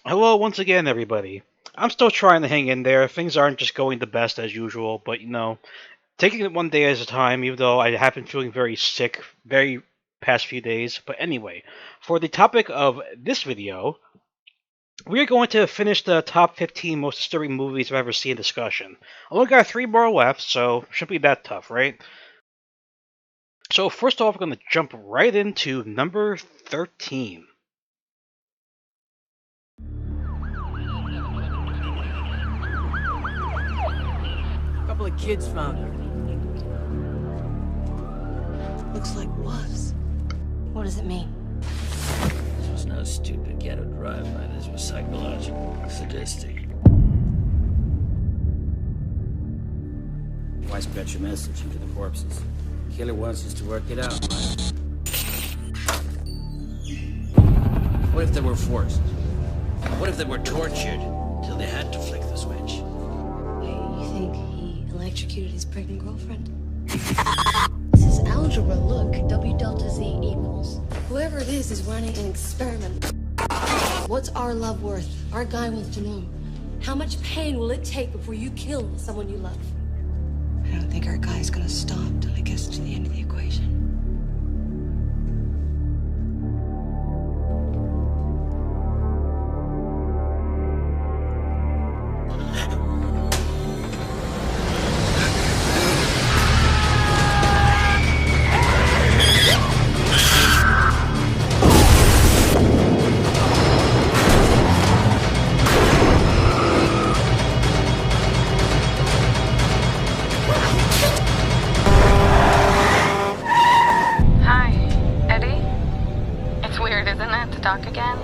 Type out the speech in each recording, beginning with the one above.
Hello once again, everybody. I'm still trying to hang in there. Things aren't just going the best as usual, but taking it one day at a time, even though I have been feeling very sick very past few days. But anyway, for the topic of this video, we are going to finish the top 15 most disturbing movies I've ever seen discussion. I only got 3 more left, so shouldn't be that tough, right? So first off, we're going to jump right into number 13. A couple of kids found her. Looks like was. What does it mean? This was no stupid ghetto drive-by. This was psychological, sadistic. Why spread your message into the corpses? Killer wants us to work it out, right? What if they were forced? What if they were tortured till they had to flick the switch? You think he electrocuted his pregnant girlfriend? This is algebra. Look, W delta Z equals. Whoever it is running an experiment. What's our love worth? Our guy wants to know. How much pain will it take before you kill someone you love? I don't think our guy's gonna stop till he gets to the end of the equation. Hi, Eddie? It's weird, isn't it, to talk again?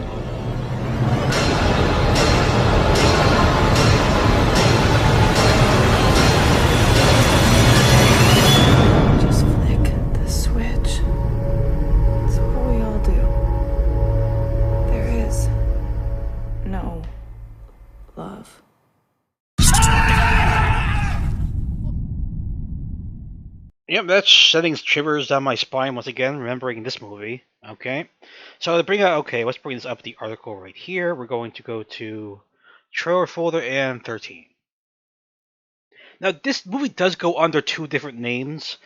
Just flick the switch. It's what we all do. There is no love. Yep, that's sending shivers down my spine once again, remembering this movie. Okay. So to bring let's bring this up the article right here. We're going to go to trailer folder and 13. Now, this movie does go under 2 different names.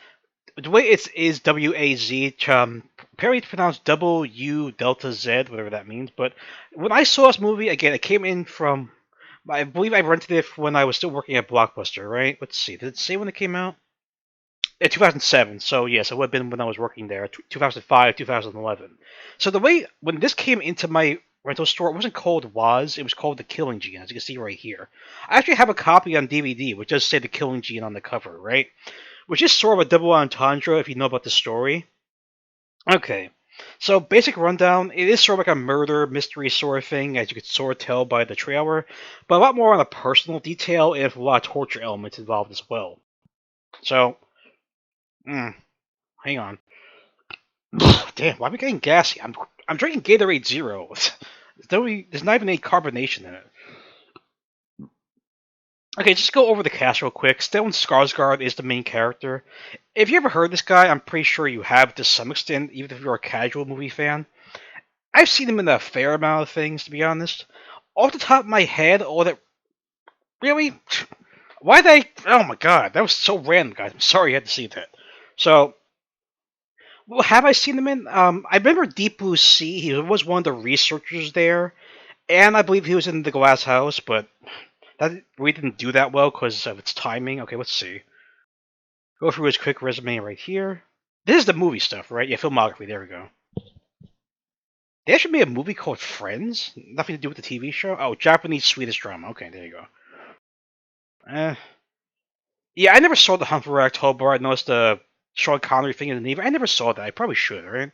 The way it is W-A-Z, apparently it's pronounced W Delta Z, whatever that means. But when I saw this movie, again, it came in from, I believe I rented it when I was still working at Blockbuster, right? Let's see, did it say when it came out? 2007, so yes, it would have been when I was working there, 2005, 2011. So the way, when this came into my rental store, it wasn't called Woz, it was called The Killing Gene, as you can see right here. I actually have a copy on DVD, which does say The Killing Gene on the cover, right? Which is sort of a double entendre if you know about the story. Okay, so basic rundown, it is sort of like a murder mystery sort of thing, as you could sort of tell by the trailer, but a lot more on a personal detail and with a lot of torture elements involved as well. So, hang on. Damn, why am I getting gassy? I'm drinking Gatorade Zero. There's not even any carbonation in it. Okay, just go over the cast real quick. Stellan Skarsgård is the main character. If you ever heard this guy, I'm pretty sure you have to some extent, even if you're a casual movie fan. I've seen him in a fair amount of things, to be honest. Off the top of my head, all that... Really? Why did I... Oh my god, that was so random, guys. I'm sorry you had to see that. So... Well, have I seen him in? I remember Deep Blue Sea. He was one of the researchers there, and I believe he was in The Glass House, but that we didn't do that well because of its timing. Okay, let's see. Go through his quick resume right here. This is the movie stuff, right? Yeah, filmography. There we go. They actually made a movie called Friends. Nothing to do with the TV show. Oh, Japanese Swedish drama. Okay, there you go. Yeah, I never saw The Hunt for October. I noticed the Sean Connery thing in the Navy. I never saw that. I probably should, right?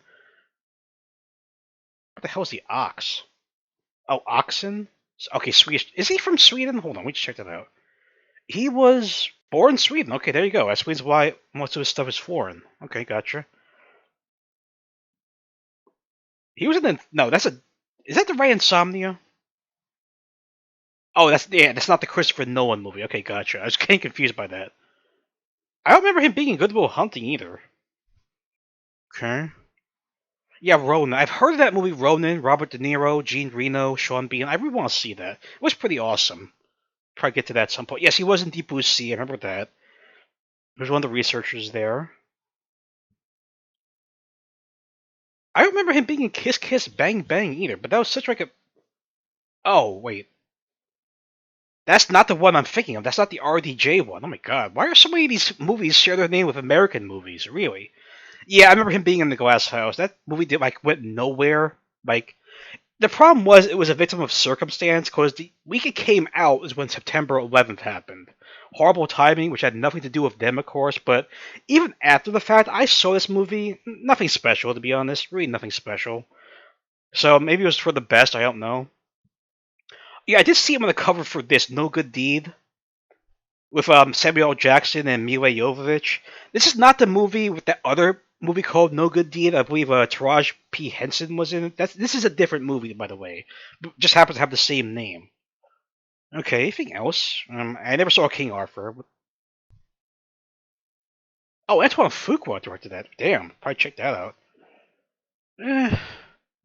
What the hell is the ox? Oh, oxen? Okay, Swedish. Is he from Sweden? Hold on, let me check that out. He was born in Sweden. Okay, there you go. That explains why most of his stuff is foreign. Okay, gotcha. He was in the... No, that's a... Is that the Ray Insomnia? Oh, that's not the Christopher Nolan movie. Okay, gotcha. I was getting confused by that. I don't remember him being in Good Will Hunting either. Okay. Yeah, Ronin. I've heard of that movie, Ronin. Robert De Niro, Jean Reno, Sean Bean. I really want to see that. It was pretty awesome. Probably get to that at some point. Yes, he was in Deep Blue Sea. I remember that. He was one of the researchers there. I don't remember him being in Kiss Kiss Bang Bang either, but that was such like a... Oh, wait. That's not the one I'm thinking of. That's not the RDJ one. Oh my god. Why are so many of these movies share their name with American movies? Really? Yeah, I remember him being in The Glass House. That movie went nowhere. Like, the problem was it was a victim of circumstance because the week it came out is when September 11th happened. Horrible timing, which had nothing to do with them, of course, but even after the fact, I saw this movie. Nothing special, to be honest. Really nothing special. So maybe it was for the best, I don't know. Yeah, I did see him on the cover for this, No Good Deed, with Samuel L. Jackson and Mila Jovovich. This is not the movie with that other movie called No Good Deed. I believe Taraji P. Henson was in it. This is a different movie, by the way. Just happens to have the same name. Okay, anything else? I never saw King Arthur. Oh, Antoine Fuqua directed that. Damn, probably check that out.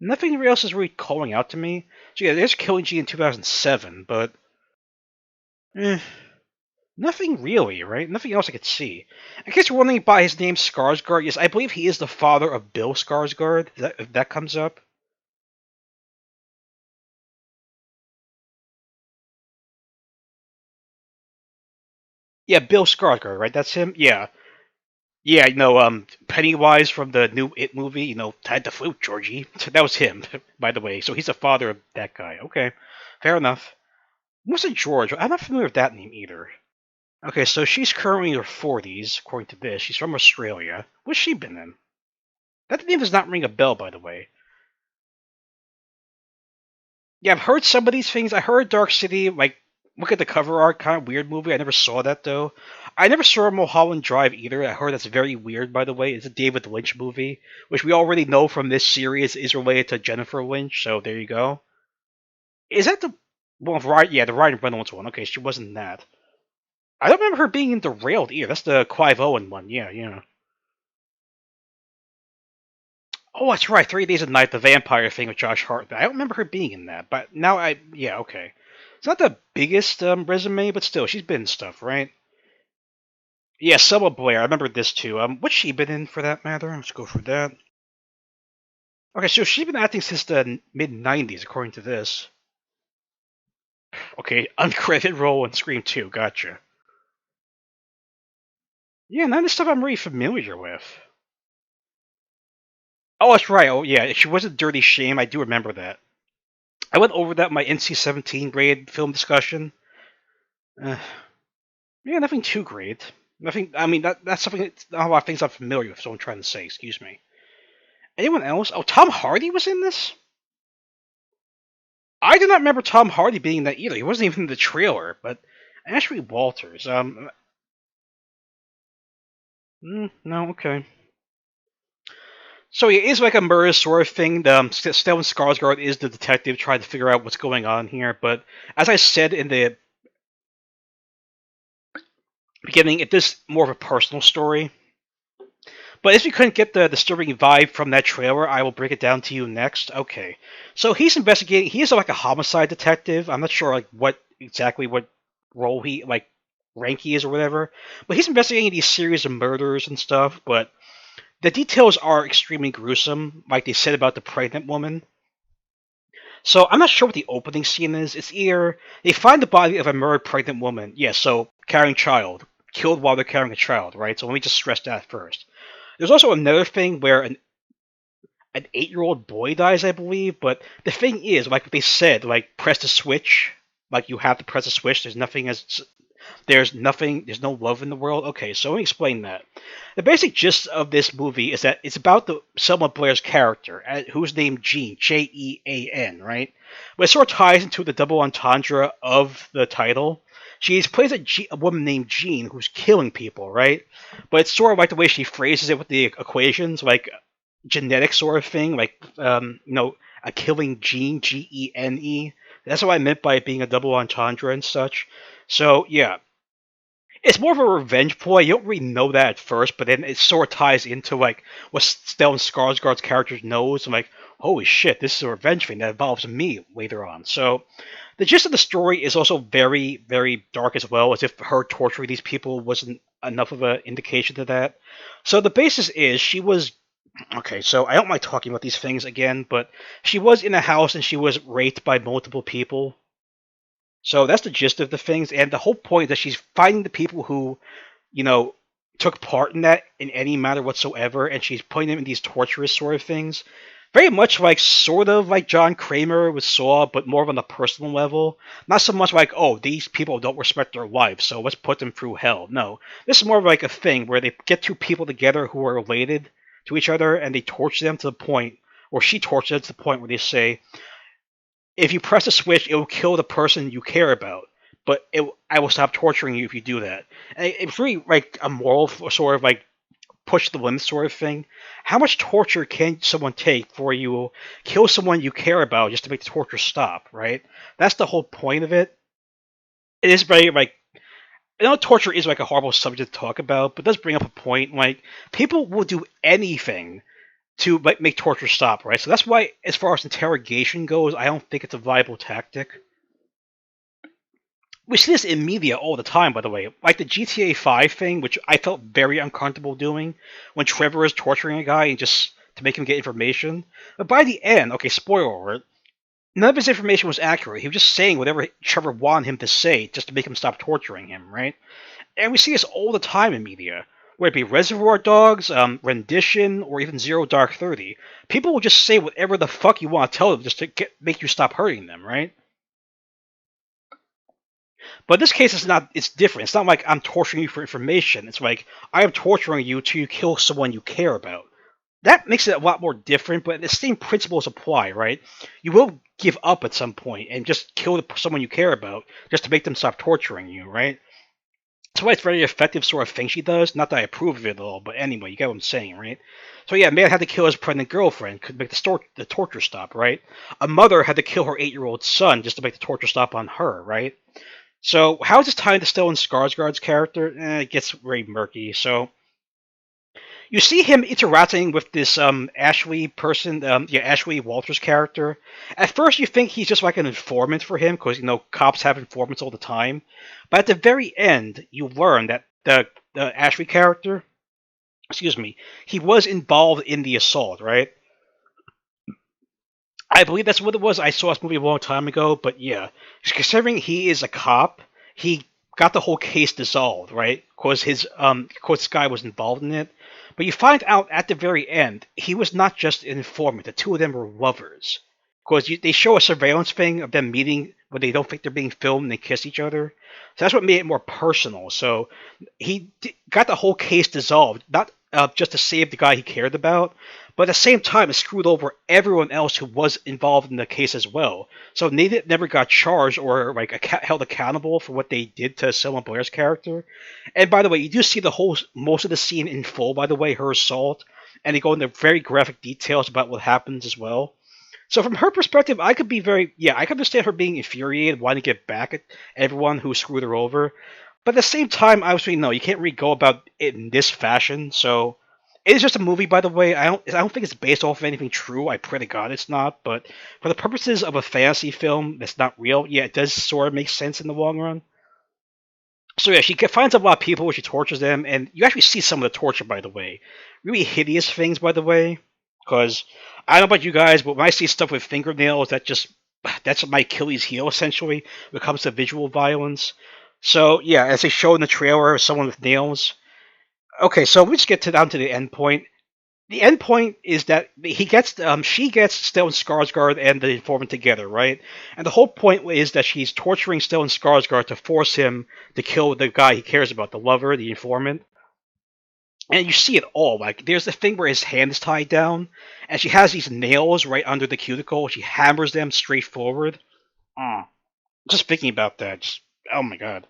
Nothing else is really calling out to me. So yeah, there's Killing G in 2007, but nothing really, right? Nothing else I could see. In case you're wondering by his name Skarsgård, yes, I believe he is the father of Bill Skarsgård. If that comes up. Yeah, Bill Skarsgård, right? That's him. Yeah, yeah. Pennywise from the new It movie. Tied the flute, Georgie. That was him, by the way. So he's the father of that guy. Okay, fair enough. What's a George? I'm not familiar with that name either. Okay, so she's currently in her 40s, according to this. She's from Australia. What's she been in? That name does not ring a bell, by the way. Yeah, I've heard some of these things. I heard Dark City, like, look at the cover art, kind of weird movie. I never saw that, though. I never saw Mulholland Drive either. I heard that's very weird, by the way. It's a David Lynch movie, which we already know from this series is related to Jennifer Lynch, so there you go. Is that the... Well, right, yeah, the Ryan Reynolds one. Okay, she wasn't in that. I don't remember her being in Derailed either. That's the Clive Owen one. Yeah, yeah. Oh, that's right. 3 Days a Night, the vampire thing with Josh Hart. I don't remember her being in that, but now yeah, okay. It's not the biggest resume, but still, she's been in stuff, right? Yeah, Selma Blair. I remember this too. What's she been in for that matter? Let's go for that. Okay, so she's been acting since the mid '90s, according to this. Okay, uncredited role in Scream 2. Gotcha. Yeah, none of the stuff I'm really familiar with. Oh, that's right. Oh, yeah, she was a Dirty Shame. I do remember that. I went over that in my NC-17 grade film discussion. Yeah, nothing too great. Nothing. I mean, that's something. Not a lot of things I'm familiar with. So I'm trying to say. Excuse me. Anyone else? Oh, Tom Hardy was in this. I do not remember Tom Hardy being in that either. He wasn't even in the trailer. But Ashley Walters. No, okay. So it is like a murder sort of thing. Stellan Skarsgård is the detective trying to figure out what's going on here. But as I said in the beginning, it is more of a personal story. But if you couldn't get the disturbing vibe from that trailer, I will break it down to you next. Okay, so he's investigating. He is like a homicide detective. I'm not sure like what role he rank he is or whatever. But he's investigating these series of murders and stuff. But the details are extremely gruesome, like they said about the pregnant woman. So I'm not sure what the opening scene is. It's either they find the body of a murdered pregnant woman. Yeah, so carrying child. Killed while they're carrying a child, right? So let me just stress that first. There's also another thing where an 8-year-old boy dies, I believe, but the thing is, like what they said, like press the switch, like you have to press the switch, there's no love in the world. Okay, so let me explain that. The basic gist of this movie is that it's about the Selma Blair's character, who's named Jean, Jean, right? But it sort of ties into the double entendre of the title. She plays a woman named Jean who's killing people, right? But it's sort of like the way she phrases it with the equations, like genetic sort of thing, like a killing gene, Gene. That's what I meant by it being a double entendre and such. So yeah, It's more of a revenge ploy. You don't really know that at first, but then it sort of ties into like what Stellan Skarsgård's character knows. I'm like, holy shit, this is a revenge thing that involves me later on. So the gist of the story is also very, very dark as well, as if her torturing these people wasn't enough of an indication to that. So the basis is she was okay. So I don't mind talking about these things again, but she was in a house and she was raped by multiple people. So that's the gist of the things, and the whole point is that she's finding the people who, you know, took part in that in any matter whatsoever, and she's putting them in these torturous sort of things. Very much like, sort of like John Kramer with Saw, but more on a personal level. Not so much like, oh, these people don't respect their wife, so let's put them through hell. No, this is more of like a thing where they get two people together who are related to each other, and they torture them to the point, or she tortures them to the point where they say, if you press a switch, it will kill the person you care about. But I will stop torturing you if you do that. And it's really like a moral sort of like push the limit sort of thing. How much torture can someone take before you will kill someone you care about just to make the torture stop, right? That's the whole point of it. It is very like, I know torture is like a horrible subject to talk about, but it does bring up a point. Like, people will do anything to like make torture stop, right? So that's why, as far as interrogation goes, I don't think it's a viable tactic. We see this in media all the time, by the way. Like the GTA 5 thing, which I felt very uncomfortable doing, when Trevor is torturing a guy and just to make him get information. But by the end, okay, spoiler alert, none of his information was accurate. He was just saying whatever Trevor wanted him to say just to make him stop torturing him, right? And we see this all the time in media. Whether it be Reservoir Dogs, Rendition, or even Zero Dark 30. People will just say whatever the fuck you want to tell them just to make you stop hurting them, right? But in this case, it's different. It's not like I'm torturing you for information. It's like, I am torturing you till you kill someone you care about. That makes it a lot more different, but the same principles apply, right? You will give up at some point and just kill someone you care about just to make them stop torturing you, right? That's why it's a very effective sort of thing she does. Not that I approve of it at all, but anyway, you get what I'm saying, right? So yeah, a man had to kill his pregnant girlfriend to make the torture stop, right? A mother had to kill her 8-year-old son just to make the torture stop on her, right? So how is this tied to Stellan Skarsgård's character? It gets very murky. So you see him interacting with this Ashley person, Ashley Walters' character. At first, you think he's just like an informant for him, because, you know, cops have informants all the time. But at the very end, you learn that the Ashley character, he was involved in the assault, right? I believe that's what it was. I saw this movie a long time ago, but yeah. Considering he is a cop, he got the whole case dissolved, right? Because this guy was involved in it. But you find out at the very end, he was not just an informant. The two of them were lovers. Because they show a surveillance thing of them meeting when they don't think they're being filmed and they kiss each other. So that's what made it more personal. So he got the whole case dissolved, not just to save the guy he cared about, but at the same time it screwed over everyone else who was involved in the case as well. So they never got charged or like held accountable for what they did to Selma Blair's character. And by the way, you do see most of the scene in full, by the way, her assault, and they go into very graphic details about what happens as well. So from her perspective, I could understand her being infuriated, wanting to get back at everyone who screwed her over. But at the same time, obviously, no, you can't really go about it in this fashion. So it is just a movie, by the way. I don't think it's based off of anything true. I pray to God it's not. But for the purposes of a fantasy film that's not real, yeah, it does sort of make sense in the long run. So yeah, she finds a lot of people where she tortures them, and you actually see some of the torture, by the way. Really hideous things, by the way. Because I don't know about you guys, but when I see stuff with fingernails, that's my Achilles heel, essentially, when it comes to visual violence. So, yeah, as they show in the trailer, someone with nails. Okay, so let's get down to the end point. The end point is that she gets Stellan Skarsgård and the informant together, right? And the whole point is that she's torturing Stellan Skarsgård to force him to kill the guy he cares about, the lover, the informant. And you see it all. Like, there's a thing where his hand is tied down, and she has these nails right under the cuticle. She hammers them straight forward. Just thinking about that, oh my god.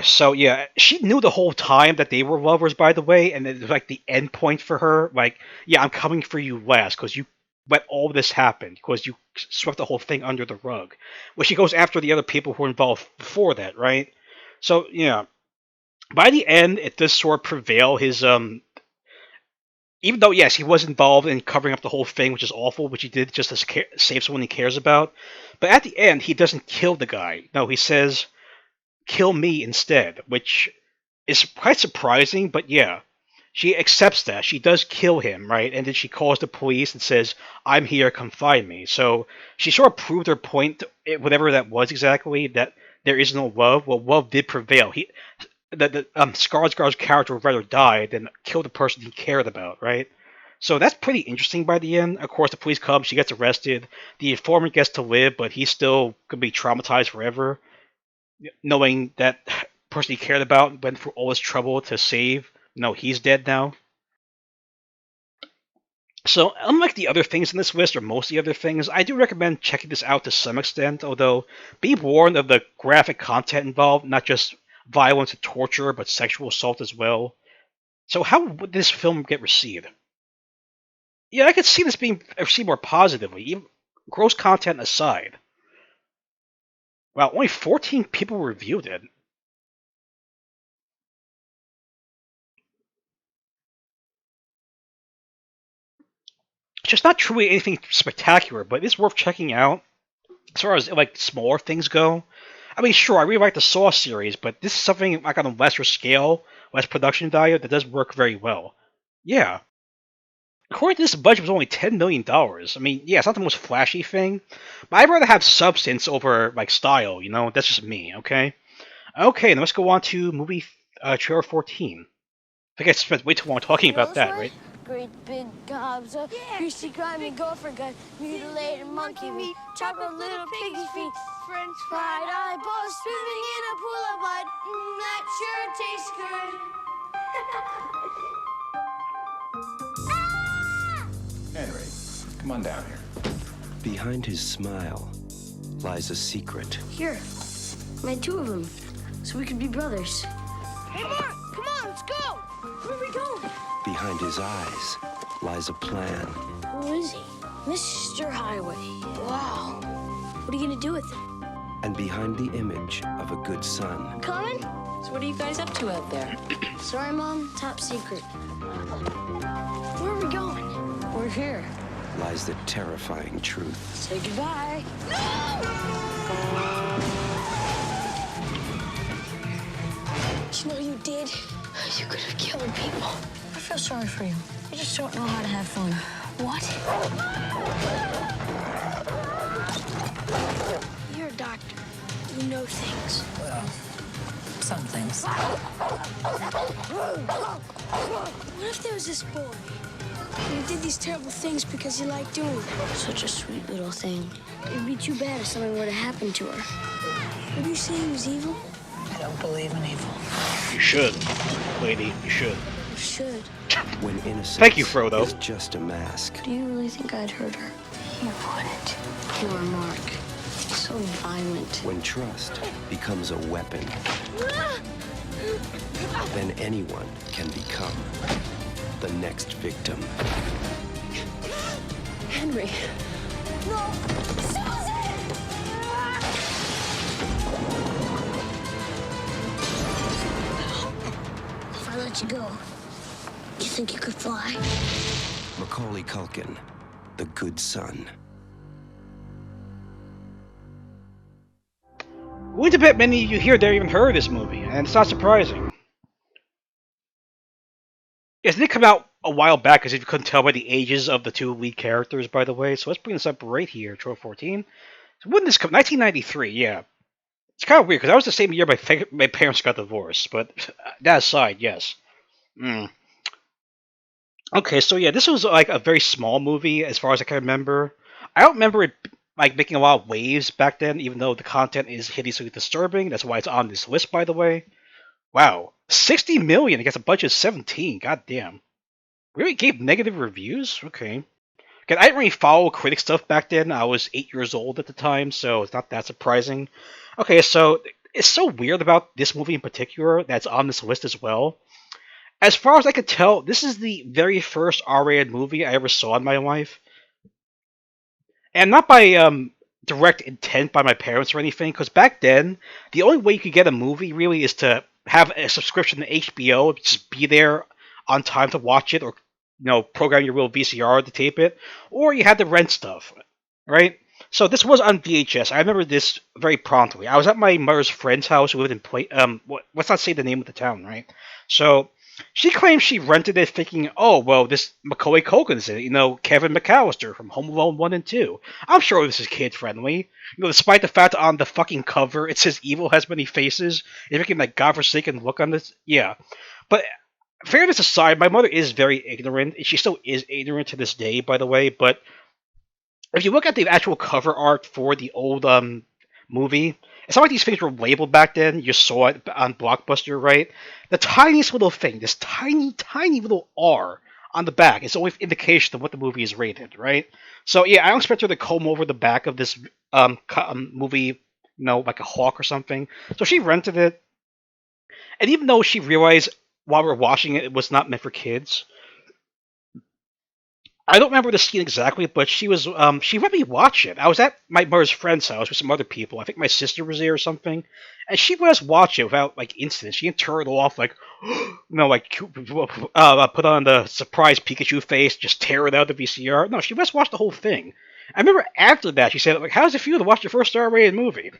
So yeah, she knew the whole time that they were lovers, by the way, and it was like the end point for her. Like, yeah, I'm coming for you last because you let all this happen, because you swept the whole thing under the rug. Well, she goes after the other people who were involved before that, right? So yeah, by the end, it does sort of prevail. His even though yes, he was involved in covering up the whole thing, which is awful, which he did just to save someone he cares about. But at the end, he doesn't kill the guy. No, he says, "Kill me instead," which is quite surprising. But yeah, she accepts that. She does kill him, right? And then she calls the police and says, "I'm here, come find me." So she sort of proved her point, whatever that was exactly, that there is no love. Well, love did prevail. Skarsgård's character would rather die than kill the person he cared about, right? So that's pretty interesting by the end. Of course, the police come, she gets arrested, the informant gets to live, but he's still going to be traumatized forever, knowing that person he cared about went through all this trouble to save. No, he's dead now. So, unlike the other things in this list, or most of the other things, I do recommend checking this out to some extent, although be warned of the graphic content involved, not just violence and torture, but sexual assault as well. So how would this film get received? Yeah, I could see this being received more positively, even gross content aside. Wow, only 14 people reviewed it. It's just not truly anything spectacular, but it's worth checking out. As far as like smaller things go, I mean, sure, I really like the Saw series, but this is something like on a lesser scale, less production value, that does work very well. Yeah. According to this, the budget was only $10 million. I mean, yeah, it's not the most flashy thing, but I'd rather have substance over, like, style, you know? That's just me, okay? Okay, then let's go on to movie trailer 14. I think I spent way too long talking about that, right? Great big gobs of greasy, grimy gopher gut, mutilated monkey meat, chocolate little piggy feet, French fried eyeballs swimming in a pool of blood. That sure tastes good. Henry, come on down here. Behind his smile lies a secret. Here, I made two of them, so we could be brothers. Hey, Mark, come on, let's go. Where are we going? Behind his eyes lies a plan. Who is he? Mr. Highway. Wow. What are you gonna do with him? And behind the image of a good son Coming? So what are you guys up to out there? Sorry, Mom. Top secret. Where are we going? We're here. lies the terrifying truth. Say goodbye. You know you did. You could have killed people. I feel sorry for you. You just don't know how to have fun. What? You're a doctor. You know things. Well, some things. What if there was this boy? And he did these terrible things because he liked doing them. Such a sweet little thing. It'd be too bad if something were to happen to her. Would you say he was evil? I don't believe in evil. You should, lady. You should. You should. When innocence Thank you, Frodo. is just a mask. Do you really think I'd hurt her? You wouldn't. Poor Mark. So violent. When trust becomes a weapon, then anyone can become the next victim. Henry. No! Susan! If I let you go, do you think you could fly? Macaulay Culkin, the good son. Wouldn't a bit many of you here there even heard of this movie, and it's not surprising. Yes, it did come out a while back, as if you couldn't tell by the ages of the two lead characters, by the way. So let's bring this up right here, Troll 14. So when did this come? 1993, yeah. It's kind of weird, because that was the same year my parents got divorced, but that aside, yes. Okay, so yeah, this was like a very small movie, as far as I can remember. I don't remember it like making a lot of waves back then, even though the content is hideously disturbing. That's why it's on this list, by the way. Wow, 60 million against a budget of 17. God damn. Really gave negative reviews? Okay. Again, I didn't really follow critic stuff back then. I was 8 years old at the time, so it's not that surprising. Okay, so it's so weird about this movie in particular that's on this list as well. As far as I could tell, this is the very first R-rated movie I ever saw in my life. And not by direct intent by my parents or anything, because back then, the only way you could get a movie really is to have a subscription to HBO, just be there on time to watch it, or program your real VCR to tape it, or you had to rent stuff, right? So this was on VHS. I remember this very promptly. I was at my mother's friend's house who lived in let's not say the name of the town, right? So she claims she rented it thinking, oh, well, this Macaulay Culkin's in it, Kevin McAllister from Home Alone 1 and 2. I'm sure this is kid-friendly. Despite the fact that on the fucking cover it says evil has many faces, it's making that godforsaken look on this. Yeah. But fairness aside, my mother is very ignorant. She still is ignorant to this day, by the way, but if you look at the actual cover art for the old movie, it's not like these things were labeled back then. You saw it on Blockbuster, right? The tiniest little thing, this tiny, tiny little R on the back is always indication of what the movie is rated, right? So yeah, I don't expect her to comb over the back of this movie, like a hawk or something. So she rented it, and even though she realized while we were watching it, it was not meant for kids. I don't remember the scene exactly, but she let me watch it. I was at my mother's friend's house with some other people. I think my sister was there or something, and she let us watch it without incident. She didn't turn it off put on the surprise Pikachu face, just tear it out of the VCR. No, she let us watch the whole thing. I remember after that she said, how does it feel to watch the first R-rated movie?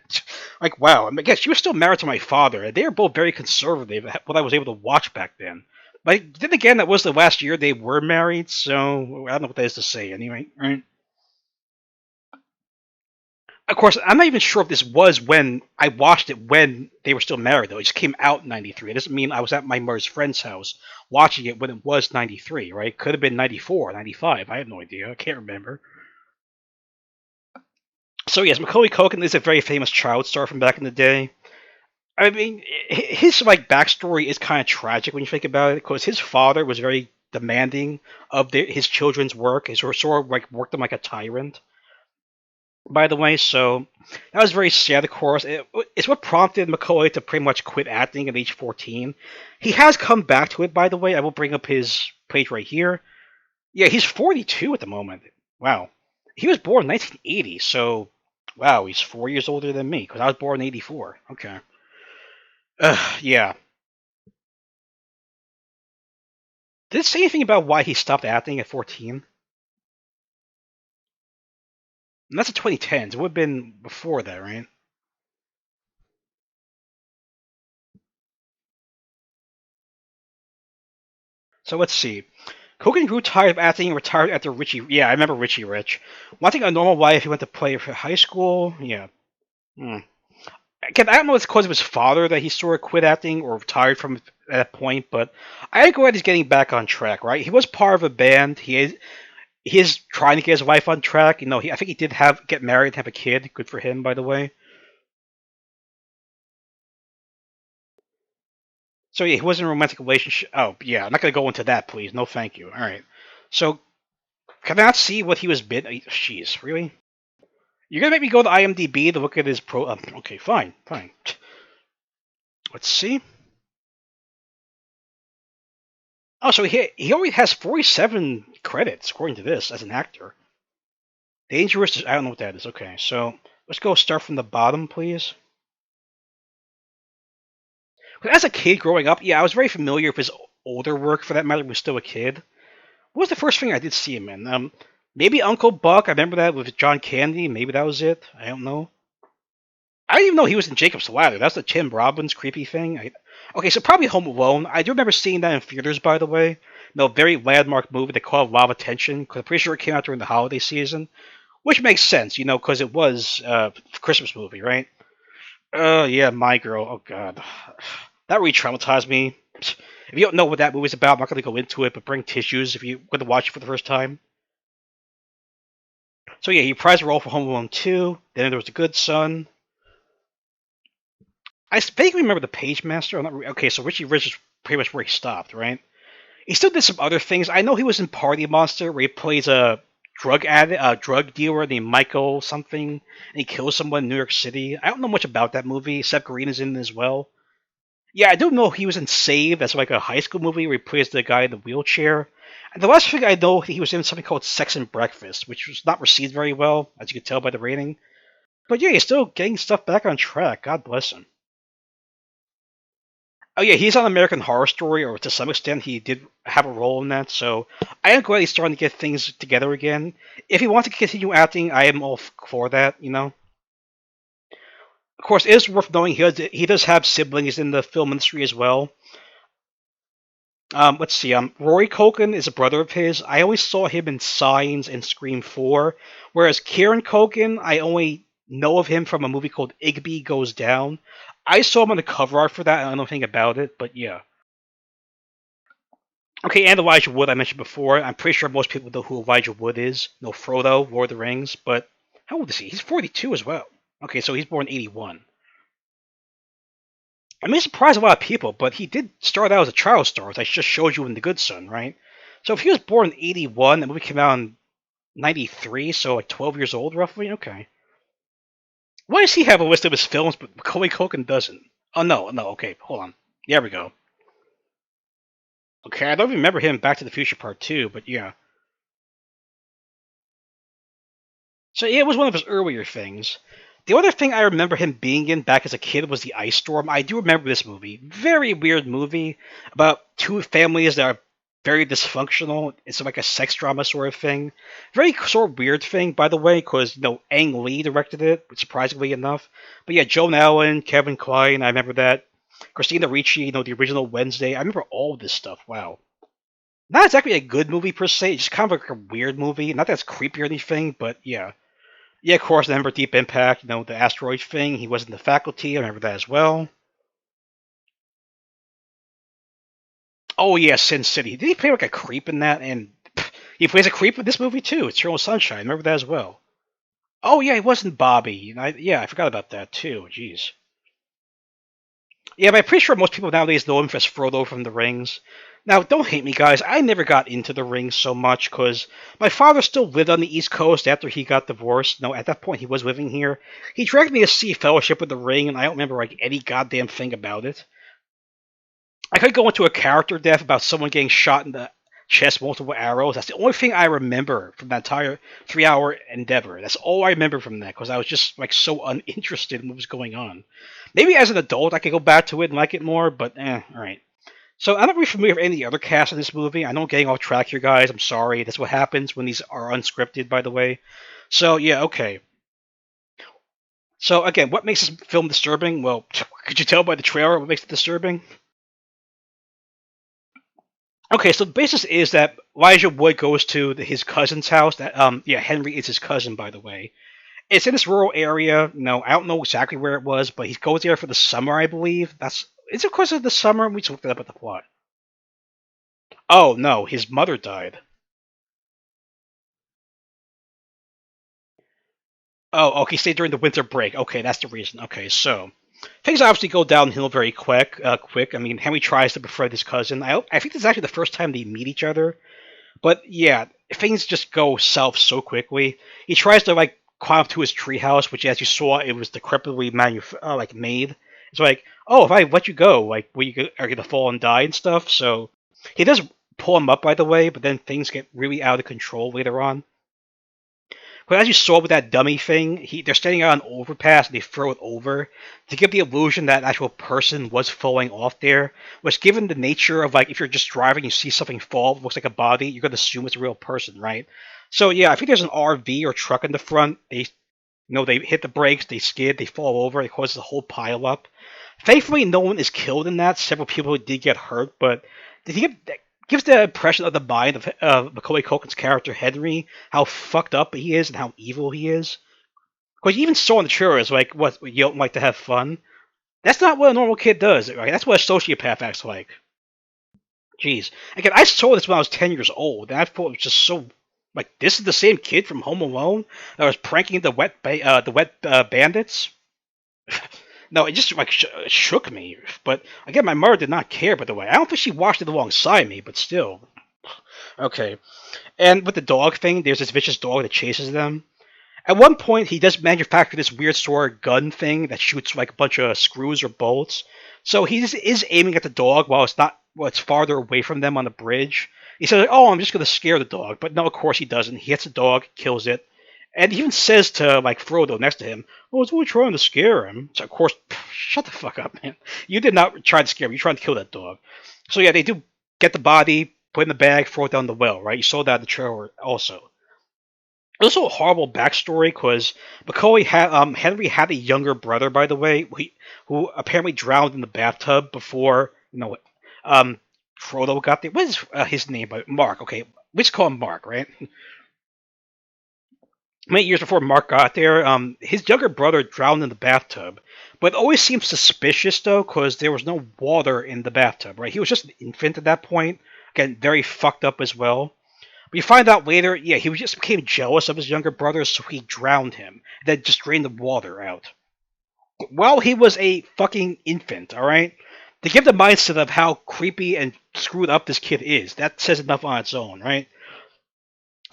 Wow. I guess she was still married to my father, and they were both very conservative at what I was able to watch back then. But then again, that was the last year they were married, so I don't know what that is to say anyway, right? Of course, I'm not even sure if this was when I watched it when they were still married, though. It just came out in 93. It doesn't mean I was at my mother's friend's house watching it when it was 93, right? Could have been 94, 95. I have no idea. I can't remember. So yes, Macaulay Culkin is a very famous child star from back in the day. I mean, his backstory is kind of tragic when you think about it, because his father was very demanding of his children's work. He sort of worked them like a tyrant, by the way. So that was very sad, of course. It's what prompted Macaulay to pretty much quit acting at age 14. He has come back to it, by the way. I will bring up his page right here. Yeah, he's 42 at the moment. Wow. He was born in 1980, so wow, he's 4 years older than me, because I was born in 84. Okay. Yeah. Did it say anything about why he stopped acting at 14? And that's the 2010s. It would have been before that, right? So let's see. Culkin grew tired of acting and retired after Richie. Yeah, I remember Richie Rich. Wanting a normal life, he went to play for high school. Yeah. Again, I don't know if it's because of his father that he sort of quit acting or retired from at that point, but I think he's getting back on track, right? He was part of a band. He is trying to get his life on track. I think he did get married and have a kid. Good for him, by the way. So yeah, he was in a romantic relationship. Oh yeah, I'm not gonna go into that, please. No, thank you. All right. So can I not see what he was bid? Jeez, really? You're gonna make me go to IMDb to look at his pro? Okay, fine. Let's see. Oh, so he already has 47 credits according to this as an actor. Dangerous. I don't know what that is. Okay, so let's go start from the bottom, please. As a kid growing up, yeah, I was very familiar with his older work. For that matter, was still a kid. What was the first thing I did see him in? Maybe Uncle Buck. I remember that with John Candy. Maybe that was it. I don't know. I didn't even know he was in Jacob's Ladder. That's the Tim Robbins creepy thing. Okay, so probably Home Alone. I do remember seeing that in theaters, by the way. Very landmark movie that caught a lot of attention, because I'm pretty sure it came out during the holiday season. Which makes sense, because it was a Christmas movie, right? Yeah, My Girl. Oh, God. That really traumatized me. If you don't know what that movie's about, I'm not going to go into it, but bring tissues if you're going to watch it for the first time. So yeah, he reprised the role for Home Alone 2. Then there was The Good Son. I vaguely remember The Page Master. Okay, so Richie Rich is pretty much where he stopped, right? He still did some other things. I know he was in Party Monster, where he plays a drug dealer named Michael something, and he kills someone in New York City. I don't know much about that movie. Seth Green is in it as well. Yeah, I do know he was in Save. That's like a high school movie where he plays the guy in the wheelchair. And the last thing I know, he was in something called Sex and Breakfast, which was not received very well, as you can tell by the rating. But yeah, he's still getting stuff back on track. God bless him. Oh yeah, he's on American Horror Story, or to some extent he did have a role in that, so I am glad he's starting to get things together again. If he wants to continue acting, I am all for that, you know? Of course, it is worth knowing he does have siblings in the film industry as well. Let's see, Rory Culkin is a brother of his. I always saw him in Signs and Scream 4, whereas Kieran Culkin, I only know of him from a movie called Igby Goes Down. I saw him on the cover art for that, and I don't know anything about it, but yeah. Okay, and Elijah Wood I mentioned before. I'm pretty sure most people know who Elijah Wood is. No Frodo, Lord of the Rings, but how old is he? He's 42 as well. Okay, so he's born 81. I mean, it surprised a lot of people, but he did start out as a child star, as I just showed you in The Good Son, right? So if he was born in 81, the movie came out in 93, so like 12 years old, roughly? Okay. Why does he have a list of his films, but Macaulay Culkin doesn't? Oh, no, okay, hold on. There we go. Okay, I don't even remember him in Back to the Future Part 2, but yeah. So yeah, it was one of his earlier things. The other thing I remember him being in back as a kid was The Ice Storm. I do remember this movie. Very weird movie about two families that are very dysfunctional. It's like a sex drama sort of thing. Very sort of weird thing, by the way, because, you know, Ang Lee directed it, surprisingly enough. But yeah, Joan Allen, Kevin Kline, I remember that. Christina Ricci, you know, the original Wednesday. I remember all of this stuff. Wow. Not exactly a good movie per se, it's just kind of like a weird movie. Not that it's creepy or anything, but yeah. Yeah, of course, I remember Deep Impact, you know, the asteroid thing. He was in the faculty. I remember that as well. Oh, yeah, Sin City. Did he play like a creep in that? And he plays a creep in this movie, too. Eternal Sunshine. I remember that as well. Oh, yeah, he wasn't Bobby. I forgot about that, too. Jeez. Yeah, but I'm pretty sure most people nowadays know him as Frodo from The Rings. Now, don't hate me, guys. I never got into The Rings so much because my father still lived on the East Coast after he got divorced. No, at that point, he was living here. He dragged me to see Fellowship of the Ring, and I don't remember like any goddamn thing about it. I could go into a character death about someone getting shot in the chest, multiple arrows. That's the only thing I remember from that entire 3-hour endeavor. That's all I remember from that because I was just like so uninterested in what was going on. Maybe as an adult I could go back to it and like it more, but alright. So I'm not really familiar with any of the other casts in this movie. I know I'm getting off track here, guys. I'm sorry. That's what happens when these are unscripted, by the way. So, yeah, okay. So, again, what makes this film disturbing? Well, could you tell by the trailer what makes it disturbing? Okay, so the basis is that Elijah Wood goes to his cousin's house. Henry is his cousin, by the way. It's in this rural area. No, I don't know exactly where it was, but he goes there for the summer, I believe. Is it because of the summer? We just looked it up at the plot. Oh, no, his mother died. Oh, okay, stayed during the winter break. Okay, that's the reason. Okay, so things obviously go downhill very quick. I mean, Henry tries to befriend his cousin. I think this is actually the first time they meet each other. But yeah, things just go south so quickly. He tries to like climb up to his treehouse, which, as you saw, it was decrepitly made. It's like, oh, if I let you go, like, are you gonna fall and die and stuff? So he does pull him up, by the way, but then things get really out of control later on. But as you saw with that dummy thing, they're standing on an overpass and they throw it over to give the illusion that an actual person was falling off there. Which, given the nature of, like, if you're just driving, you see something fall, it looks like a body, you're gonna assume it's a real person, right? So yeah, I think there's an RV or truck in the front. They hit the brakes, they skid, they fall over, it causes a whole pile up. Thankfully, no one is killed in that. Several people did get hurt, but gives the impression of the mind of Macaulay Culkin's character Henry, how fucked up he is and how evil he is. Because you even saw in the trailers, like, what, you don't like to have fun? That's not what a normal kid does, right? That's what a sociopath acts like. Jeez. Again, I saw this when I was 10 years old, and I thought it was just so... Like, this is the same kid from Home Alone that was pranking the wet bandits? No, it just like shook me. But again, my mother did not care, by the way. I don't think she watched it alongside me, but still. Okay. And with the dog thing, there's this vicious dog that chases them. At one point, he does manufacture this weird sort of gun thing that shoots like a bunch of screws or bolts. So he is aiming at the dog while it's farther away from them on the bridge. He says, oh, I'm just going to scare the dog. But no, of course he doesn't. He hits the dog, kills it, And he even says to like Frodo next to him, "Oh, I was only trying to scare him." So of course, shut the fuck up, man. You did not try to scare him. You're trying to kill that dog. So yeah, they do get the body, put it in the bag, throw it down the well, right? You saw that in the trailer also. Also a horrible backstory because Macaulay had Henry had a younger brother, by the way, who apparently drowned in the bathtub before um Frodo got there. What is his name? But Mark. Okay, let's call him Mark, right? Many years before Mark got there, his younger brother drowned in the bathtub. But it always seems suspicious though, because there was no water in the bathtub, right? He was just an infant at that point. Again, very fucked up as well. We find out later, yeah, he just became jealous of his younger brother, so he drowned him, then just drained the water out. While he was a fucking infant, alright? To give the mindset of how creepy and screwed up this kid is, that says enough on its own, right?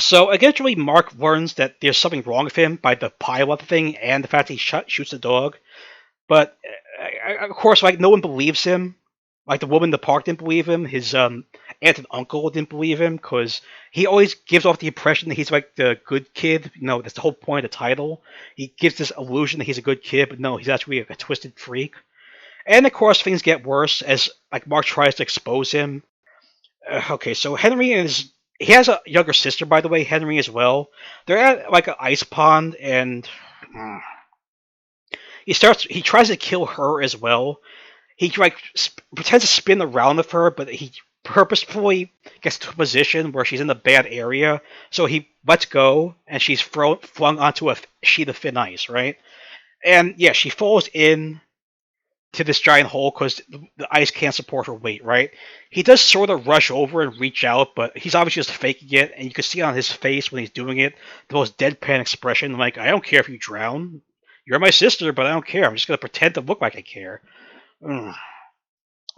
So eventually Mark learns that there's something wrong with him by the pilot thing and the fact that he shoots the dog. But, of course, like, no one believes him. Like, the woman in the park didn't believe him. His aunt and uncle didn't believe him because he always gives off the impression that he's like the good kid. You know, that's the whole point of the title. He gives this illusion that he's a good kid, but no, he's actually a twisted freak. And of course, things get worse as like Mark tries to expose him. Okay, so Henry he has a younger sister, by the way, Henry as well. They're at like an ice pond, and he tries to kill her as well. He like pretends to spin around with her, but he purposefully gets to a position where she's in the bad area. So he lets go, and she's flung onto a sheet of thin ice, right? And yeah, she falls in to this giant hole because the ice can't support her weight, right? He does sort of rush over and reach out, but he's obviously just faking it, and you can see on his face when he's doing it the most deadpan expression, like, I don't care if you drown. You're my sister, but I don't care. I'm just going to pretend to look like I care.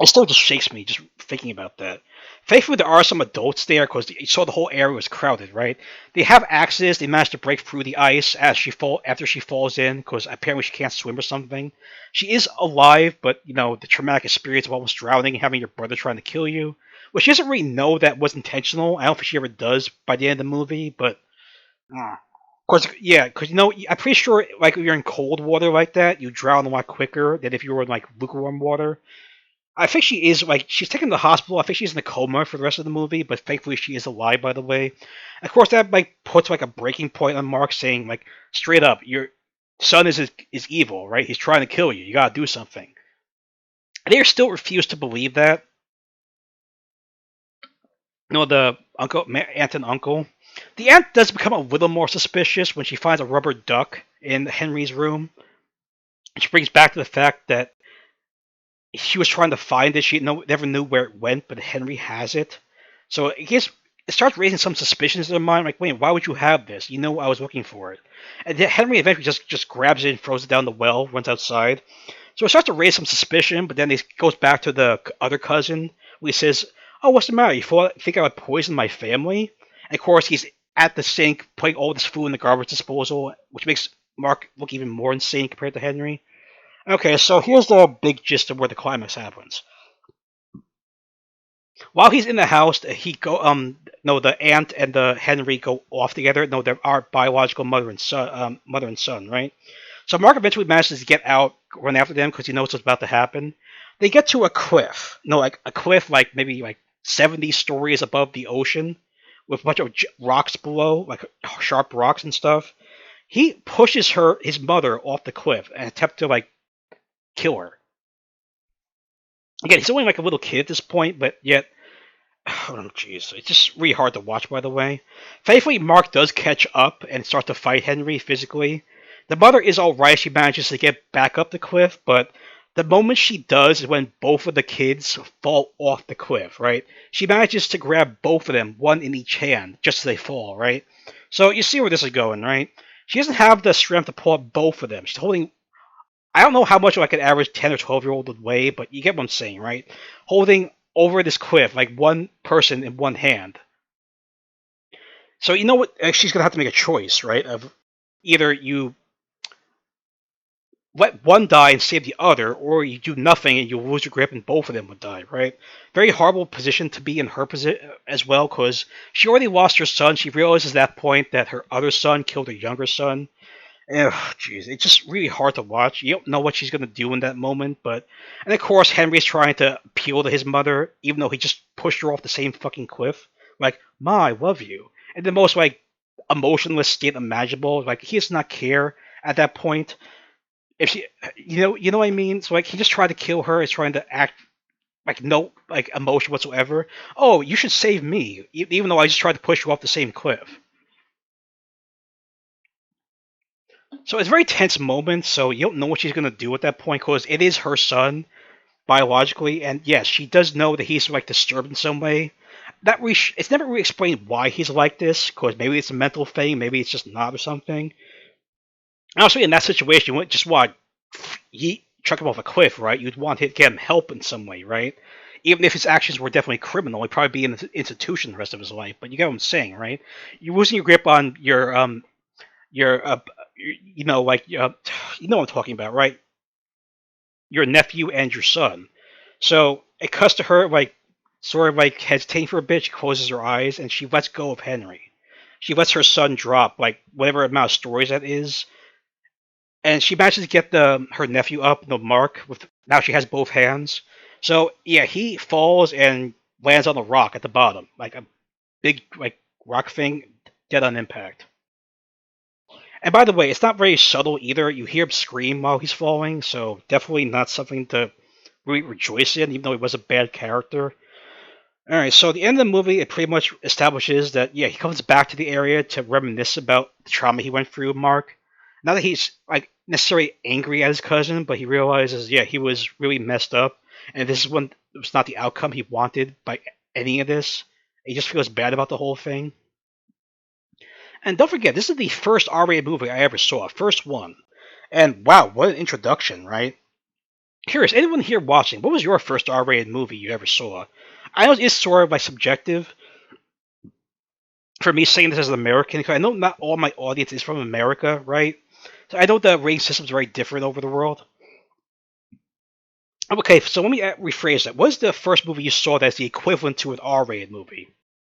It still just shakes me just thinking about that. Thankfully, there are some adults there because you saw the whole area was crowded, right? They have axes. They manage to break through the ice after she falls in because apparently she can't swim or something. She is alive, but you know the traumatic experience of almost drowning and having your brother trying to kill you, which she doesn't really know that was intentional. I don't think she ever does by the end of the movie, but because you know I'm pretty sure like if you're in cold water like that, you drown a lot quicker than if you were in like lukewarm water. I think she is, like, she's taken to the hospital. I think she's in a coma for the rest of the movie, but thankfully she is alive, by the way. Of course, that, like, puts, like, a breaking point on Mark saying, like, straight up, your son is evil, right? He's trying to kill you. You gotta do something. And they still refuse to believe that. No, the aunt and uncle. The aunt does become a little more suspicious when she finds a rubber duck in Henry's room. Which brings back to the fact that she was trying to find it. She never knew where it went, but Henry has it. So it starts raising some suspicions in her mind. Like, wait, why would you have this? You know I was looking for it. And then Henry eventually just grabs it and throws it down the well, runs outside. So it starts to raise some suspicion, but then it goes back to the other cousin, where he says, oh, what's the matter? You think I would poison my family? And of course, he's at the sink, putting all this food in the garbage disposal, which makes Mark look even more insane compared to Henry. Okay, so here's the big gist of where the climax happens. While he's in the house, the aunt and the Henry go off together. No, they are biological mother and son, right? So Mark eventually manages to get out, run after them because he knows what's about to happen. They get to a cliff. No, like a cliff, like maybe like 70 stories above the ocean, with a bunch of rocks below, like sharp rocks and stuff. He pushes his mother off the cliff and attempts to like kill her. Again, he's only like a little kid at this point, but yet, oh jeez, it's just really hard to watch, by the way. Thankfully, Mark does catch up and start to fight Henry physically. The mother is alright, she manages to get back up the cliff, but the moment she does is when both of the kids fall off the cliff, right? She manages to grab both of them, one in each hand, just as they fall, right? So you see where this is going, right? She doesn't have the strength to pull up both of them. She's holding, I don't know how much like an average 10 or 12-year-old would weigh, but you get what I'm saying, right? Holding over this cliff, like one person in one hand. So you know what? She's going to have to make a choice, right? Of either you let one die and save the other, or you do nothing and you'll lose your grip and both of them would die, right? Very horrible position to be in her position as well, because she already lost her son. She realizes at that point that her other son killed her younger son. Jeez, it's just really hard to watch. You don't know what she's going to do in that moment, and of course Henry's trying to appeal to his mother, even though he just pushed her off the same fucking cliff. Like, Ma, I love you. In the most, like, emotionless state imaginable. Like, he does not care at that point. If she, you know what I mean? So, like, he just tried to kill her. He's trying to act like no, like, emotion whatsoever. Oh, you should save me, even though I just tried to push you off the same cliff. So it's a very tense moment. So you don't know what she's gonna do at that point, because it is her son biologically, and yes, she does know that he's like disturbed in some way. It's never really explained why he's like this, because maybe it's a mental thing, maybe it's just not or something. Honestly, in that situation, you wouldn't just want to chuck him off a cliff, right? You'd want to get him help in some way, right? Even if his actions were definitely criminal, he'd probably be in the institution the rest of his life. But you get what I'm saying, right? You're losing your grip on your you know what I'm talking about, right? Your nephew and your son. So it cuts to her, like, sort of like hesitating for a bit. She closes her eyes and she lets go of Henry. She lets her son drop, like, whatever amount of stories that is. And she manages to get her nephew up, Mark, now she has both hands. So, yeah, he falls and lands on the rock at the bottom. Like a big, like, rock thing, dead on impact. And by the way, it's not very subtle either. You hear him scream while he's falling, so definitely not something to really rejoice in, even though he was a bad character. Alright, so at the end of the movie, it pretty much establishes that, yeah, he comes back to the area to reminisce about the trauma he went through, Mark. Not that he's, like, necessarily angry at his cousin, but he realizes, yeah, he was really messed up, and this was not the outcome he wanted by any of this. He just feels bad about the whole thing. And don't forget, this is the first R-rated movie I ever saw, first one. And wow, what an introduction, right? Curious, anyone here watching, what was your first R-rated movie you ever saw? I know it's sort of like subjective for me saying this as an American, because I know not all my audience is from America, right? So I know the rating system's very different over the world. Okay, so let me rephrase that. What is the first movie you saw that's the equivalent to an R-rated movie?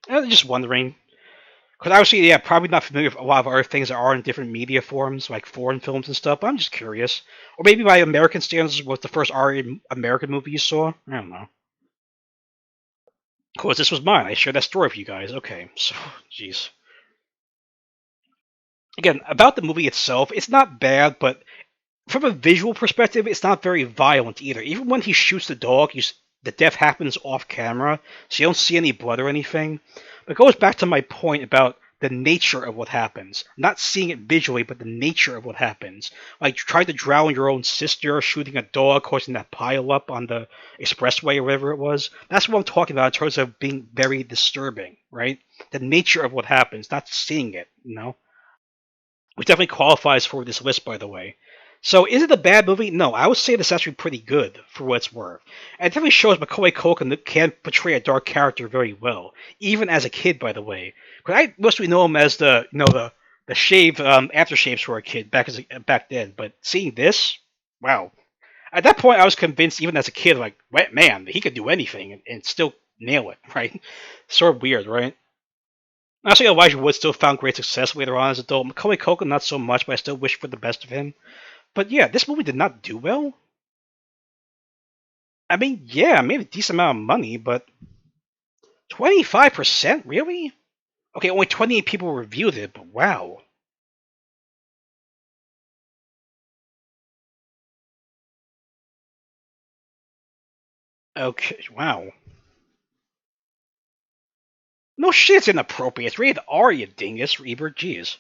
I'm just wondering. Because obviously, yeah, probably not familiar with a lot of other things that are in different media forms, like foreign films and stuff, but I'm just curious. Or maybe by American standards, was the first R-rated American movie you saw? I don't know. Of course, this was mine. I shared that story with you guys. Okay, so, jeez. Again, about the movie itself, it's not bad, but from a visual perspective, it's not very violent either. Even when he shoots the dog, the death happens off camera, so you don't see any blood or anything. But it goes back to my point about the nature of what happens. Not seeing it visually, but the nature of what happens. Like trying to drown your own sister, shooting a dog, causing that pile up on the expressway or whatever it was. That's what I'm talking about in terms of being very disturbing, right? The nature of what happens, not seeing it, you know? Which definitely qualifies for this list, by the way. So, is it a bad movie? No, I would say this is actually pretty good, for what it's worth. And it definitely shows Macaulay Culkin can portray a dark character very well, even as a kid, by the way. Because I mostly know him as the shave, aftershaves for a kid back then. But seeing this, wow. At that point, I was convinced, even as a kid, like, man, he could do anything and still nail it, right? Sort of weird, right? Actually, Elijah Wood still found great success later on as an adult. Macaulay Culkin, not so much, but I still wish for the best of him. But yeah, this movie did not do well. I mean, yeah, I made a decent amount of money, but 25%? Really? Okay, only 28 people reviewed it, but wow. Okay, wow. No shit, it's inappropriate. It's rated R, you dingus, Ebert. Jeez.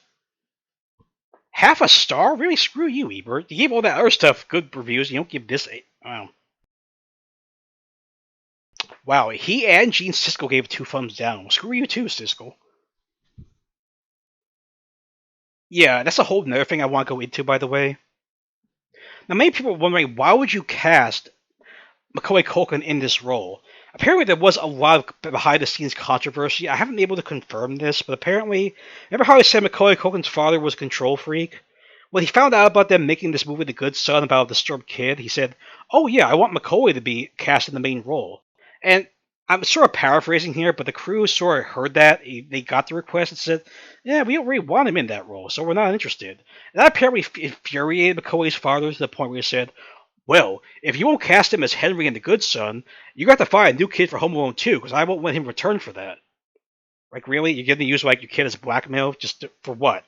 Half a star? Really? Screw you, Ebert. You gave all that other stuff good reviews, you don't give this a... Wow. Wow, he and Gene Siskel gave 2 thumbs down. Screw you too, Siskel. Yeah, that's a whole nother thing I want to go into, by the way. Now, many people are wondering, why would you cast Macaulay Culkin in this role? Apparently, there was a lot of behind-the-scenes controversy. I haven't been able to confirm this, but apparently, remember how I said Macaulay Culkin's father was a control freak? when he found out about them making this movie The Good Son about a disturbed kid, he said, "Oh yeah, I want Macaulay to be cast in the main role." And I'm sort of paraphrasing here, but the crew sort of heard that. They got the request and said, "Yeah, we don't really want him in that role, so we're not interested." And that apparently infuriated Macaulay's father to the point where he said, "Well, if you won't cast him as Henry in The Good Son, you got to find a new kid for Home Alone 2, because I won't let him return for that." Like, really? You're going to use, like, your kid as blackmail for what?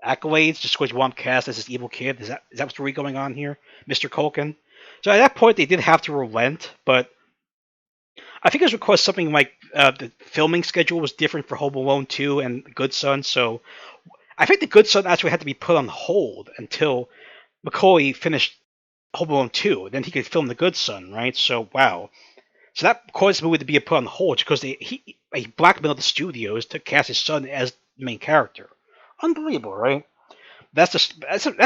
Accolades? Just because you want him cast as this evil kid? Is that what's really going on here, Mr. Culkin? So at that point, they did have to relent, but I think it was because something like the filming schedule was different for Home Alone 2 and The Good Son, so I think The Good Son actually had to be put on hold until Macaulay finished Home Alone 2, then he could film The Good Son, right? So, wow. So that caused the movie to be put on hold because he blackmailed the studios to cast his son as the main character. Unbelievable, right? That's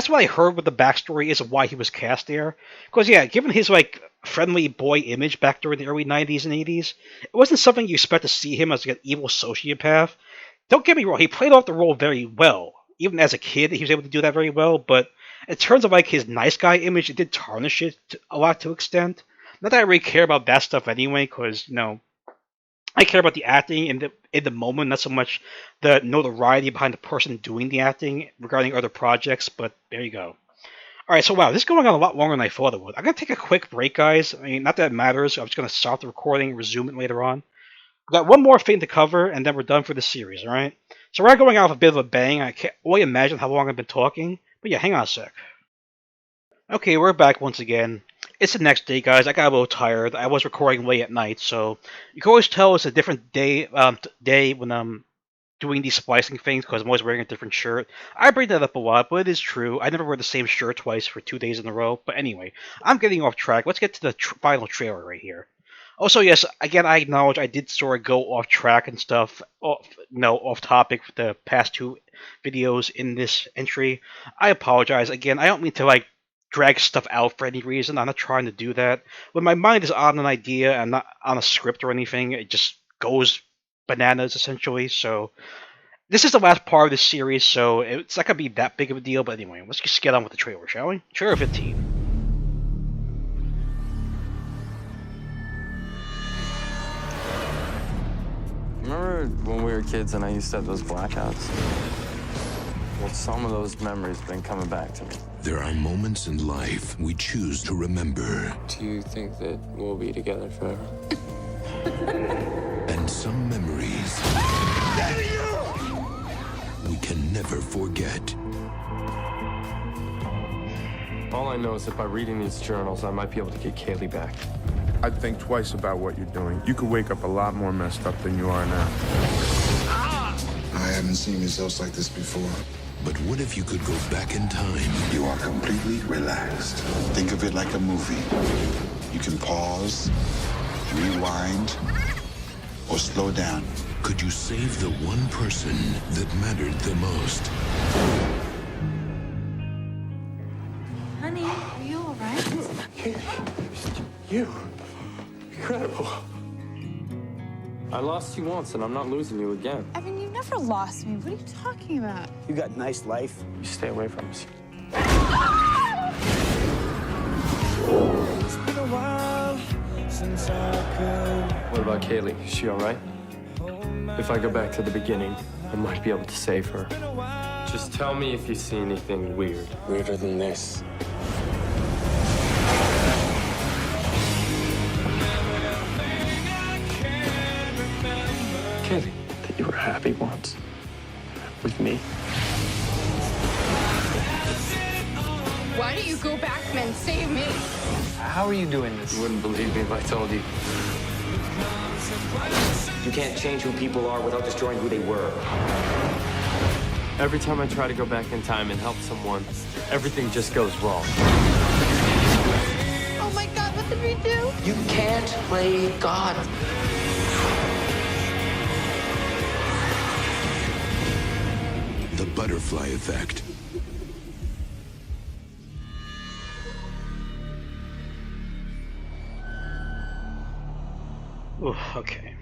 what I heard what the backstory is of why he was cast there. Because, yeah, given his, like, friendly boy image back during the early 90s and 80s, it wasn't something you expect to see him as like, an evil sociopath. Don't get me wrong, he played off the role very well. Even as a kid, he was able to do that very well, but in terms of, like, his nice guy image, it did tarnish it a lot to extent. Not that I really care about that stuff anyway, because, you know, I care about the acting in the moment, not so much the notoriety behind the person doing the acting regarding other projects, but there you go. Alright, so wow, this is going on a lot longer than I thought it would. I'm going to take a quick break, guys. I mean, not that it matters. I'm just going to stop the recording and resume it later on. We've got one more thing to cover, and then we're done for the series, alright? So we're going out with a bit of a bang. I can't only imagine how long I've been talking. But yeah, hang on a sec. Okay, we're back once again. It's the next day, guys. I got a little tired. I was recording late at night, so you can always tell it's a different day when I'm doing these splicing things because I'm always wearing a different shirt. I bring that up a lot, but it is true. I never wear the same shirt twice for 2 days in a row. But anyway, I'm getting off track. Let's get to the final trailer right here. Also, yes, again, I acknowledge I did sort of go off track and stuff, off topic for the past 2 videos in this entry. I apologize. Again, I don't mean to, like, drag stuff out for any reason. I'm not trying to do that. When my mind is on an idea and not on a script or anything, it just goes bananas, essentially. So this is the last part of this series, so it's not going to be that big of a deal. But anyway, let's just get on with the trailer, shall we? Trailer 15. Remember when we were kids and I used to have those blackouts? Well, some of those memories have been coming back to me. There are moments in life we choose to remember. Do you think that we'll be together forever? And some memories we can never forget. All I know is that by reading these journals, I might be able to get Kaylee back. I'd think twice about what you're doing. You could wake up a lot more messed up than you are now. I haven't seen results like this before. But what if you could go back in time? You are completely relaxed. Think of it like a movie. You can pause, rewind, or slow down. Could you save the one person that mattered the most? Honey, are you all right? You. Incredible. I lost you once, and I'm not losing you again. Evan, you never lost me. What are you talking about? You got a nice life. You stay away from us. It's been a while since I could. What about Kaylee? Is she all right? If I go back to the beginning, I might be able to save her. Just tell me if you see anything weird. Weirder than this. Kaylee, that you were happy once. With me. Why don't you go back and save me? How are you doing this? You wouldn't believe me if I told you. You can't change who people are without destroying who they were. Every time I try to go back in time and help someone, everything just goes wrong. Oh my God, what did we do? You can't play God. The Butterfly Effect. Ooh, okay.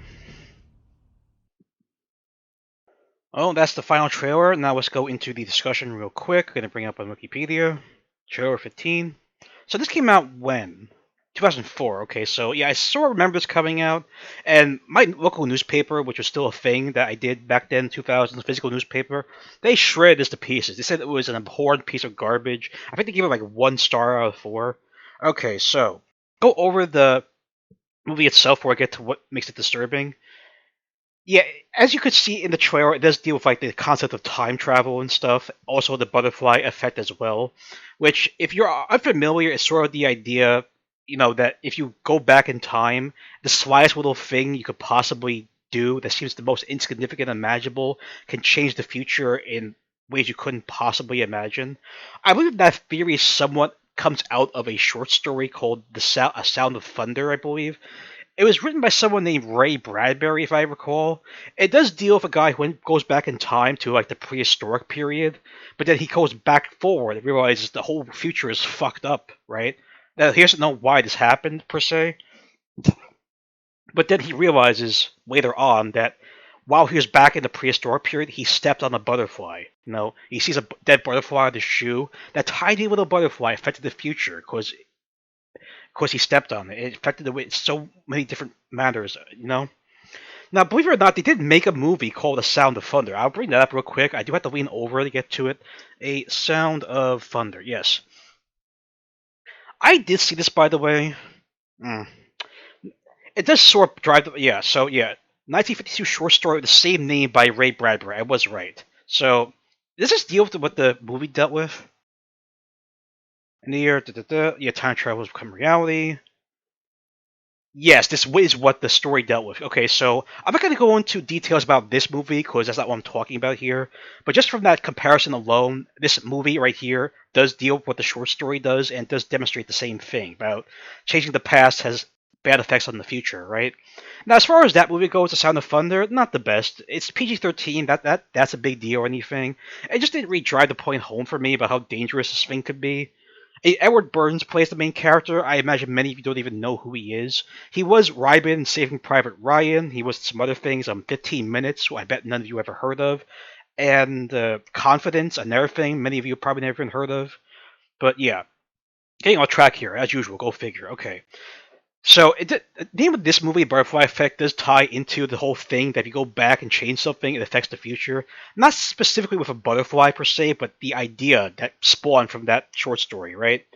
Oh, that's the final trailer. Now let's go into the discussion real quick. Gonna bring up on Wikipedia. Trailer 15. So this came out when? 2004. Okay, so yeah, I sort of remember this coming out, and my local newspaper, which was still a thing that I did back then, 2000s physical newspaper, they shredded this to pieces. They said it was an abhorrent piece of garbage. I think they gave it like 1 star out of 4. Okay, so go over the movie itself before I get to what makes it disturbing. Yeah, as you could see in the trailer, it does deal with like the concept of time travel and stuff. Also, the butterfly effect as well. Which, if you're unfamiliar, is sort of the idea, that if you go back in time, the slightest little thing you could possibly do that seems the most insignificant and imaginable can change the future in ways you couldn't possibly imagine. I believe that theory somewhat comes out of a short story called A Sound of Thunder, I believe. It was written by someone named Ray Bradbury, if I recall. It does deal with a guy who goes back in time to like the prehistoric period, but then he goes back forward and realizes the whole future is fucked up, right? Now he doesn't know why this happened per se, but then he realizes later on that while he was back in the prehistoric period, he stepped on a butterfly. He sees a dead butterfly on his shoe. That tiny little butterfly affected the future because he stepped on it. It affected the way so many different matters. Now, believe it or not, they did make a movie called A Sound of Thunder. I'll bring that up real quick. I do have to lean over to get to it. A Sound of Thunder, yes. I did see this, by the way. It does sort of drive the... Yeah, so, yeah. 1952 short story with the same name by Ray Bradbury. I was right. So, does this deal with what the movie dealt with? In the year, time travel has become reality. Yes, this is what the story dealt with. Okay, so I'm not going to go into details about this movie because that's not what I'm talking about here. But just from that comparison alone, this movie right here does deal with what the short story does and does demonstrate the same thing about changing the past has bad effects on the future, right? Now, as far as that movie goes, The Sound of Thunder, not the best. It's PG-13. That's a big deal or anything. It just didn't really drive the point home for me about how dangerous this thing could be. Edward Burns plays the main character. I imagine many of you don't even know who he is. He was Ryben in Saving Private Ryan. He was some other things. 15 Minutes, who I bet none of you ever heard of. And Confidence, another thing many of you probably never even heard of. But yeah, getting off track here, as usual, go figure. Okay. So, the name of this movie, Butterfly Effect, does tie into the whole thing that if you go back and change something, it affects the future. Not specifically with a butterfly per se, but the idea that spawned from that short story, right?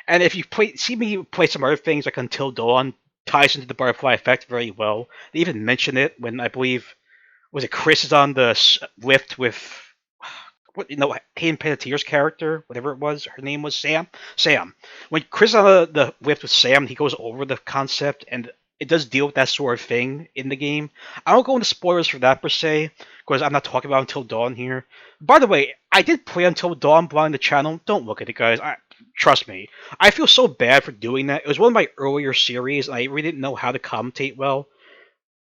And if you see me play some other things like Until Dawn, ties into the Butterfly Effect very well. They even mention it when I believe, was it Chris is on the lift with Hayden Panettiere's character, whatever it was, her name was Sam. When Chris is on the lift with Sam, he goes over the concept, and it does deal with that sort of thing in the game. I won't go into spoilers for that per se, because I'm not talking about Until Dawn here. By the way, I did play Until Dawn blind the channel. Don't look at it, guys. Trust me. I feel so bad for doing that. It was one of my earlier series, and I really didn't know how to commentate well.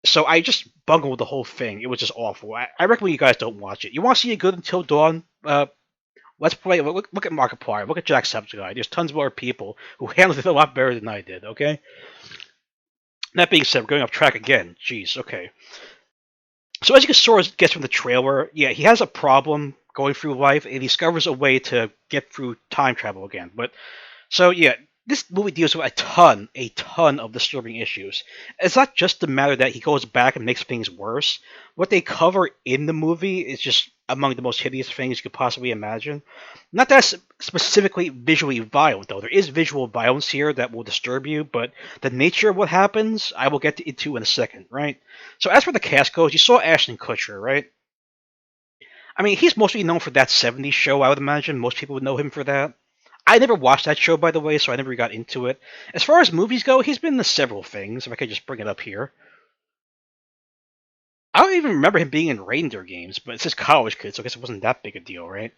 So I just bungled the whole thing. It was just awful. I recommend you guys don't watch it. You want to see a good Until Dawn? Let's play. Look at Markiplier. Look at Jacksepticeye. There's tons more people who handled it a lot better than I did. Okay. That being said, we're going off track again. Jeez. Okay. So as you can sort of guess from the trailer, yeah, he has a problem going through life, and he discovers a way to get through time travel again. But so yeah. This movie deals with a ton of disturbing issues. It's not just the matter that he goes back and makes things worse. What they cover in the movie is just among the most hideous things you could possibly imagine. Not that specifically visually violent, though. There is visual violence here that will disturb you, but the nature of what happens, I will get into in a second, right? So as for the cast goes, you saw Ashton Kutcher, right? I mean, he's mostly known for that 70s show, I would imagine. Most people would know him for that. I never watched that show, by the way, so I never got into it. As far as movies go, he's been in several things, if I could just bring it up here. I don't even remember him being in Reindeer Games, but it's his college kid, so I guess it wasn't that big a deal, right?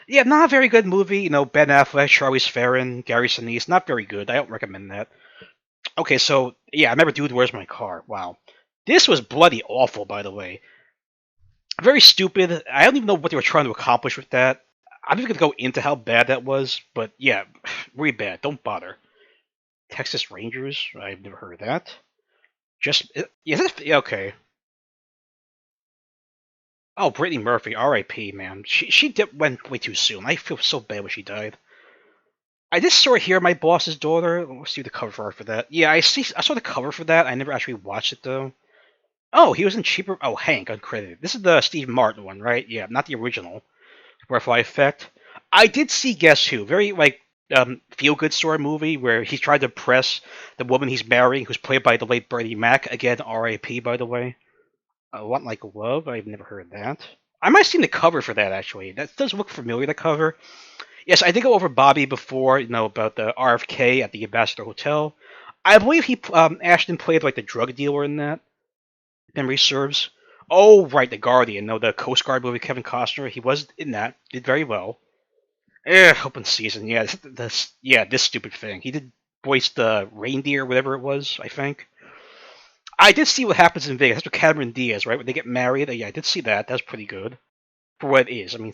Yeah, not a very good movie. Ben Affleck, Charlize Theron, Gary Sinise, not very good. I don't recommend that. Okay, so, yeah, I remember Dude, Where's My Car? Wow. This was bloody awful, by the way. Very stupid. I don't even know what they were trying to accomplish with that. I'm not going to go into how bad that was, but yeah, really bad. Don't bother. Texas Rangers? I've never heard of that. Okay. Oh, Brittany Murphy, R.I.P. Man, went way too soon. I feel so bad when she died. I just saw here My Boss's Daughter. Let's see the cover art for that. Yeah, I saw the cover for that. I never actually watched it though. Oh, he was in Cheaper. Oh, Hank, uncredited. This is the Steve Martin one, right? Yeah, not the original. Butterfly Effect. I did see Guess Who. Very feel good story movie where he's trying to impress the woman he's marrying, who's played by the late Bernie Mac. Again, R.I.P. by the way. Want Like Love. I've never heard that. I might have seen the cover for that actually. That does look familiar. The cover. Yes, I did go over Bobby before, about the RFK at the Ambassador Hotel. I believe Ashton played like the drug dealer in that. If memory serves. Oh, right, The Guardian. No, the Coast Guard movie, Kevin Costner. He was in that. Did very well. Open season. Yeah, this stupid thing. He did voice the reindeer, whatever it was, I think. I did see What Happens in Vegas. That's with Cameron Diaz, right? When they get married. Yeah, I did see that. That was pretty good. For what it is. I mean,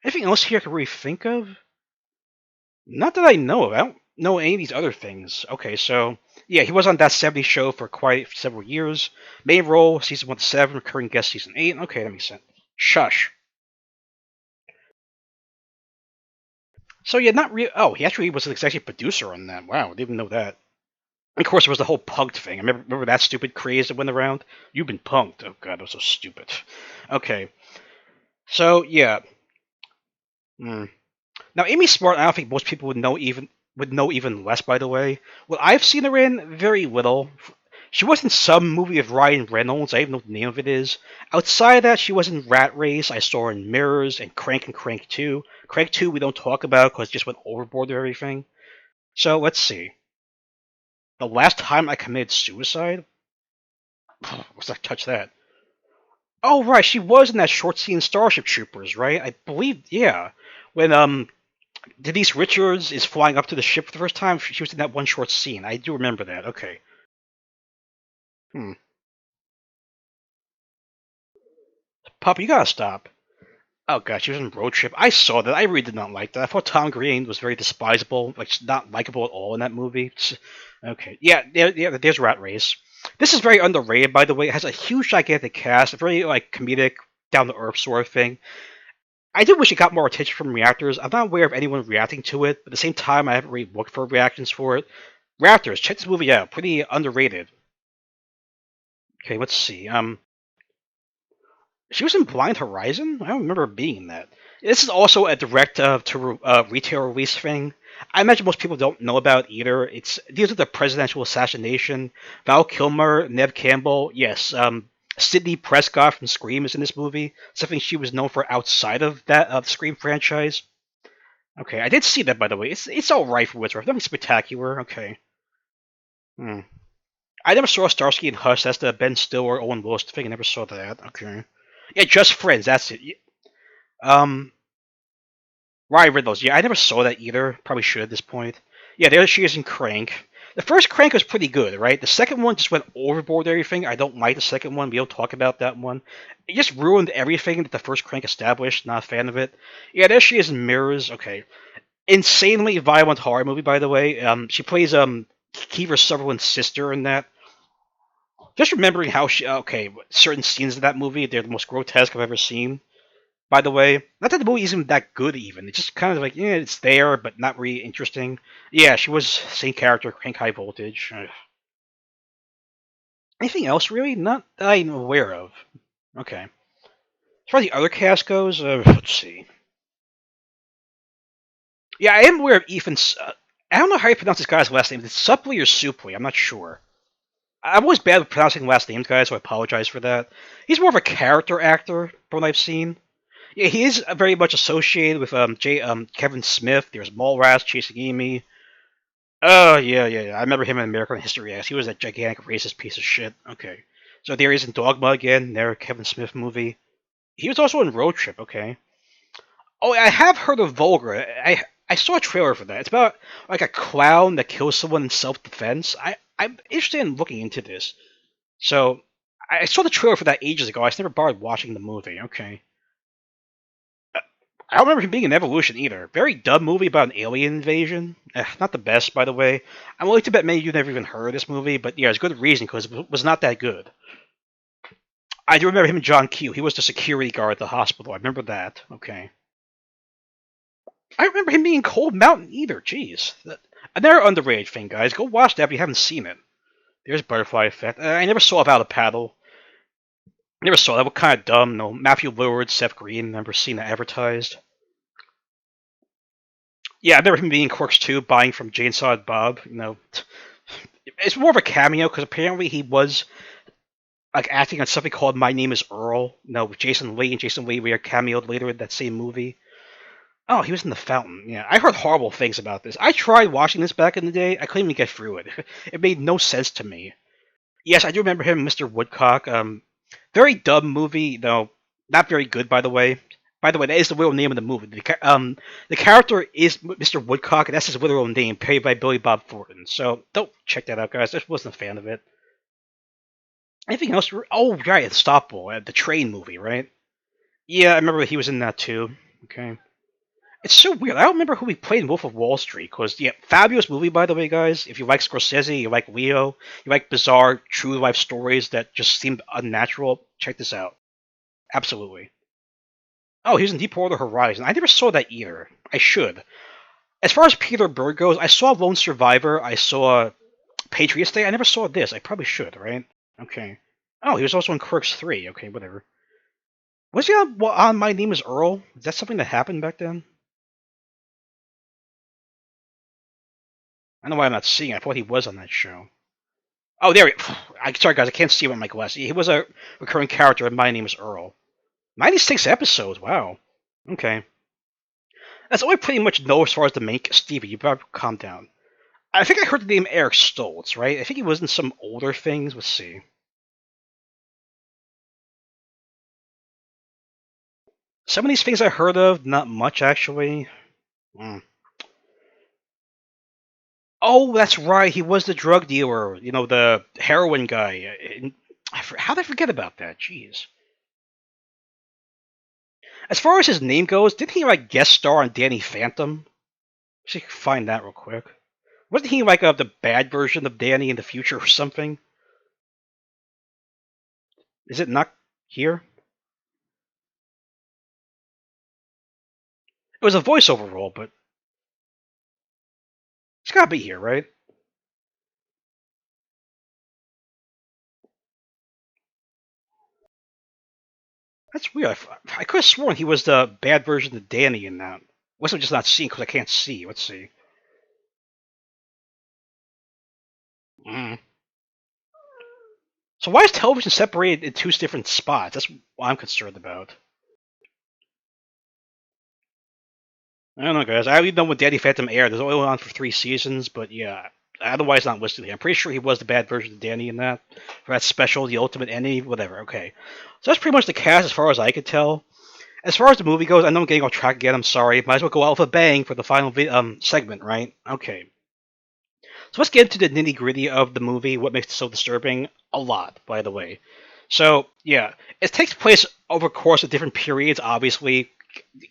anything else here I can really think of? Not that I know of. I don't know any of these other things. Okay, so, yeah, he was on That 70s Show for quite several years. Main role, season 1 to 7, recurring guest season 8. Okay, that makes sense. Shush. So, yeah, not real. Oh, he actually was an executive producer on that. Wow, I didn't even know that. And of course, there was the whole punked thing. I remember that stupid craze that went around? You've been punked. Oh, God, that was so stupid. Okay. So, yeah. Now, Amy Smart, I don't think most people would know even less, by the way. What I've seen her in, very little. She was in some movie of Ryan Reynolds. I don't even know what the name of it is. Outside of that, she was in Rat Race. I saw her in Mirrors and Crank 2. Crank 2 we don't talk about because it just went overboard with everything. So, let's see. The last time I committed suicide? Let's not touch that. Oh, right, she was in that short scene Starship Troopers, right? I believe, yeah. When, Denise Richards is flying up to the ship for the first time, she was in that one short scene. I do remember that, okay. Papa, you gotta stop. Oh god, she was in Road Trip. I saw that. I really did not like that. I thought Tom Green was very despisable, like not likable at all in that movie. Okay, yeah, there's Rat Race. This is very underrated, by the way. It has a huge, gigantic cast, a very comedic, down to earth sort of thing. I do wish it got more attention from reactors. I'm not aware of anyone reacting to it, but at the same time, I haven't really looked for reactions for it. Raptors, check this movie out. Pretty underrated. Okay, let's see. She was in Blind Horizon? I don't remember her being in that. This is also a direct-to-retail release thing. I imagine most people don't know about it either. It deals with the presidential assassination. Val Kilmer, Neve Campbell, yes. Sidney Prescott from Scream is in this movie. Something she was known for outside of that Scream franchise. Okay, I did see that, by the way. It's alright for what it's worth. Nothing spectacular. Okay. I never saw Starsky and Hutch. That's the Ben Stiller, Owen Wilson thing. I never saw that. Okay. Yeah, Just Friends. That's it. Ryan Reynolds. Yeah, I never saw that either. Probably should at this point. Yeah, there she is in Crank. The first Crank was pretty good, right? The second one just went overboard with everything. I don't like the second one. We don't talk about that one. It just ruined everything that the first Crank established. Not a fan of it. Yeah, there she is in Mirrors. Okay. Insanely violent horror movie, by the way. She plays Kiefer Sutherland's sister in that. Just remembering how certain scenes in that movie, they're the most grotesque I've ever seen. By the way, not that the movie isn't that good even. It's just kind of like, yeah, it's there, but not really interesting. Yeah, she was same character, Crank High Voltage. Anything else, really? Not that I'm aware of. Okay. As far as the other cast goes, let's see. Yeah, I am aware of Ethan... I don't know how you pronounce this guy's last name. Is it Suppley or Suppley? I'm not sure. I'm always bad with pronouncing last names, guys, so I apologize for that. He's more of a character actor, from what I've seen. Yeah, he is very much associated with Kevin Smith. There's Mallrats, Chasing Amy. Oh, yeah. I remember him in American History X. He was that gigantic racist piece of shit. Okay. So there he is in Dogma again, their Kevin Smith movie. He was also in Road Trip, okay. Oh, I have heard of Vulgar. I saw a trailer for that. It's about like a clown that kills someone in self-defense. I'm interested in looking into this. So, I saw the trailer for that ages ago. I just never bothered watching the movie. Okay. I don't remember him being in Evolution either. Very dumb movie about an alien invasion. Not the best, by the way. I'm willing to bet many of you never even heard of this movie, but yeah, there's good reason, because it was not that good. I do remember him and John Q. He was the security guard at the hospital. I remember that. Okay. I remember him being Cold Mountain either. Jeez. Another underrated thing, guys. Go watch that if you haven't seen it. There's Butterfly Effect. I never saw Without a Paddle. Never saw that. What kind of dumb? No. Matthew Lillard, Seth Green. Never seen that advertised. Yeah, I remember him being in Clerks 2, buying from Jane Silent Bob. You know, it's more of a cameo because apparently he was like acting on something called My Name Is Earl. You know, with Jason Lee, and Jason Lee were cameoed later in that same movie. Oh, he was in The Fountain. Yeah, I heard horrible things about this. I tried watching this back in the day. I couldn't even get through it. It made no sense to me. Yes, I do remember him, Mr. Woodcock. Very dumb movie, though. Not very good, by the way. By the way, that is the real name of the movie. The character is Mr. Woodcock, and that's his literal name, played by Billy Bob Thornton. So don't check that out, guys. I just wasn't a fan of it. Anything else? Oh, right, it's Stopball, the train movie, right? Yeah, I remember he was in that too. Okay. It's so weird. I don't remember who he played in Wolf of Wall Street. Because, yeah, fabulous movie, by the way, guys. If you like Scorsese, you like Leo, you like bizarre, true-life stories that just seem unnatural, check this out. Absolutely. Oh, he was in Deepwater Horizon. I never saw that either. I should. As far as Peter Berg goes, I saw Lone Survivor. I saw Patriots Day. I never saw this. I probably should, right? Okay. Oh, he was also in Clerks 3. Okay, whatever. Was he on My Name Is Earl? Is that something that happened back then? I don't know why I'm not seeing it. I thought he was on that show. Oh, there sorry, guys. I can't see him with my glasses. He was a recurring character in My Name Is Earl. 96 episodes. Wow. Okay. That's all I pretty much know as far as the main... Stevie, you better calm down. I think I heard the name Eric Stoltz, right? I think he was in some older things. Let's see. Some of these things I heard of, not much, actually. Oh, that's right. He was the drug dealer. You know, the heroin guy. How did I forget about that? Jeez. As far as his name goes, didn't he like guest star on Danny Phantom? Let's see if I can find that real quick. Wasn't he like the bad version of Danny in the future or something? Is it not here? It was a voiceover role, but it's gotta be here, right? That's weird. I could have sworn he was the bad version of Danny in that. Unless I'm just not seeing because I can't see. Let's see. So why is television separated in two different spots? That's what I'm concerned about. I don't know, guys. I only know when Danny Phantom aired. It was only on for 3 seasons, but yeah. Otherwise not listed here. I'm pretty sure he was the bad version of Danny in that. For that special, The Ultimate Enemy, whatever. Okay. So that's pretty much the cast as far as I could tell. As far as the movie goes, I know I'm getting off track again. I'm sorry. Might as well go out with a bang for the final segment, right? Okay. So let's get into the nitty-gritty of the movie. What makes it so disturbing? A lot, by the way. So, yeah. It takes place over the course of different periods, obviously.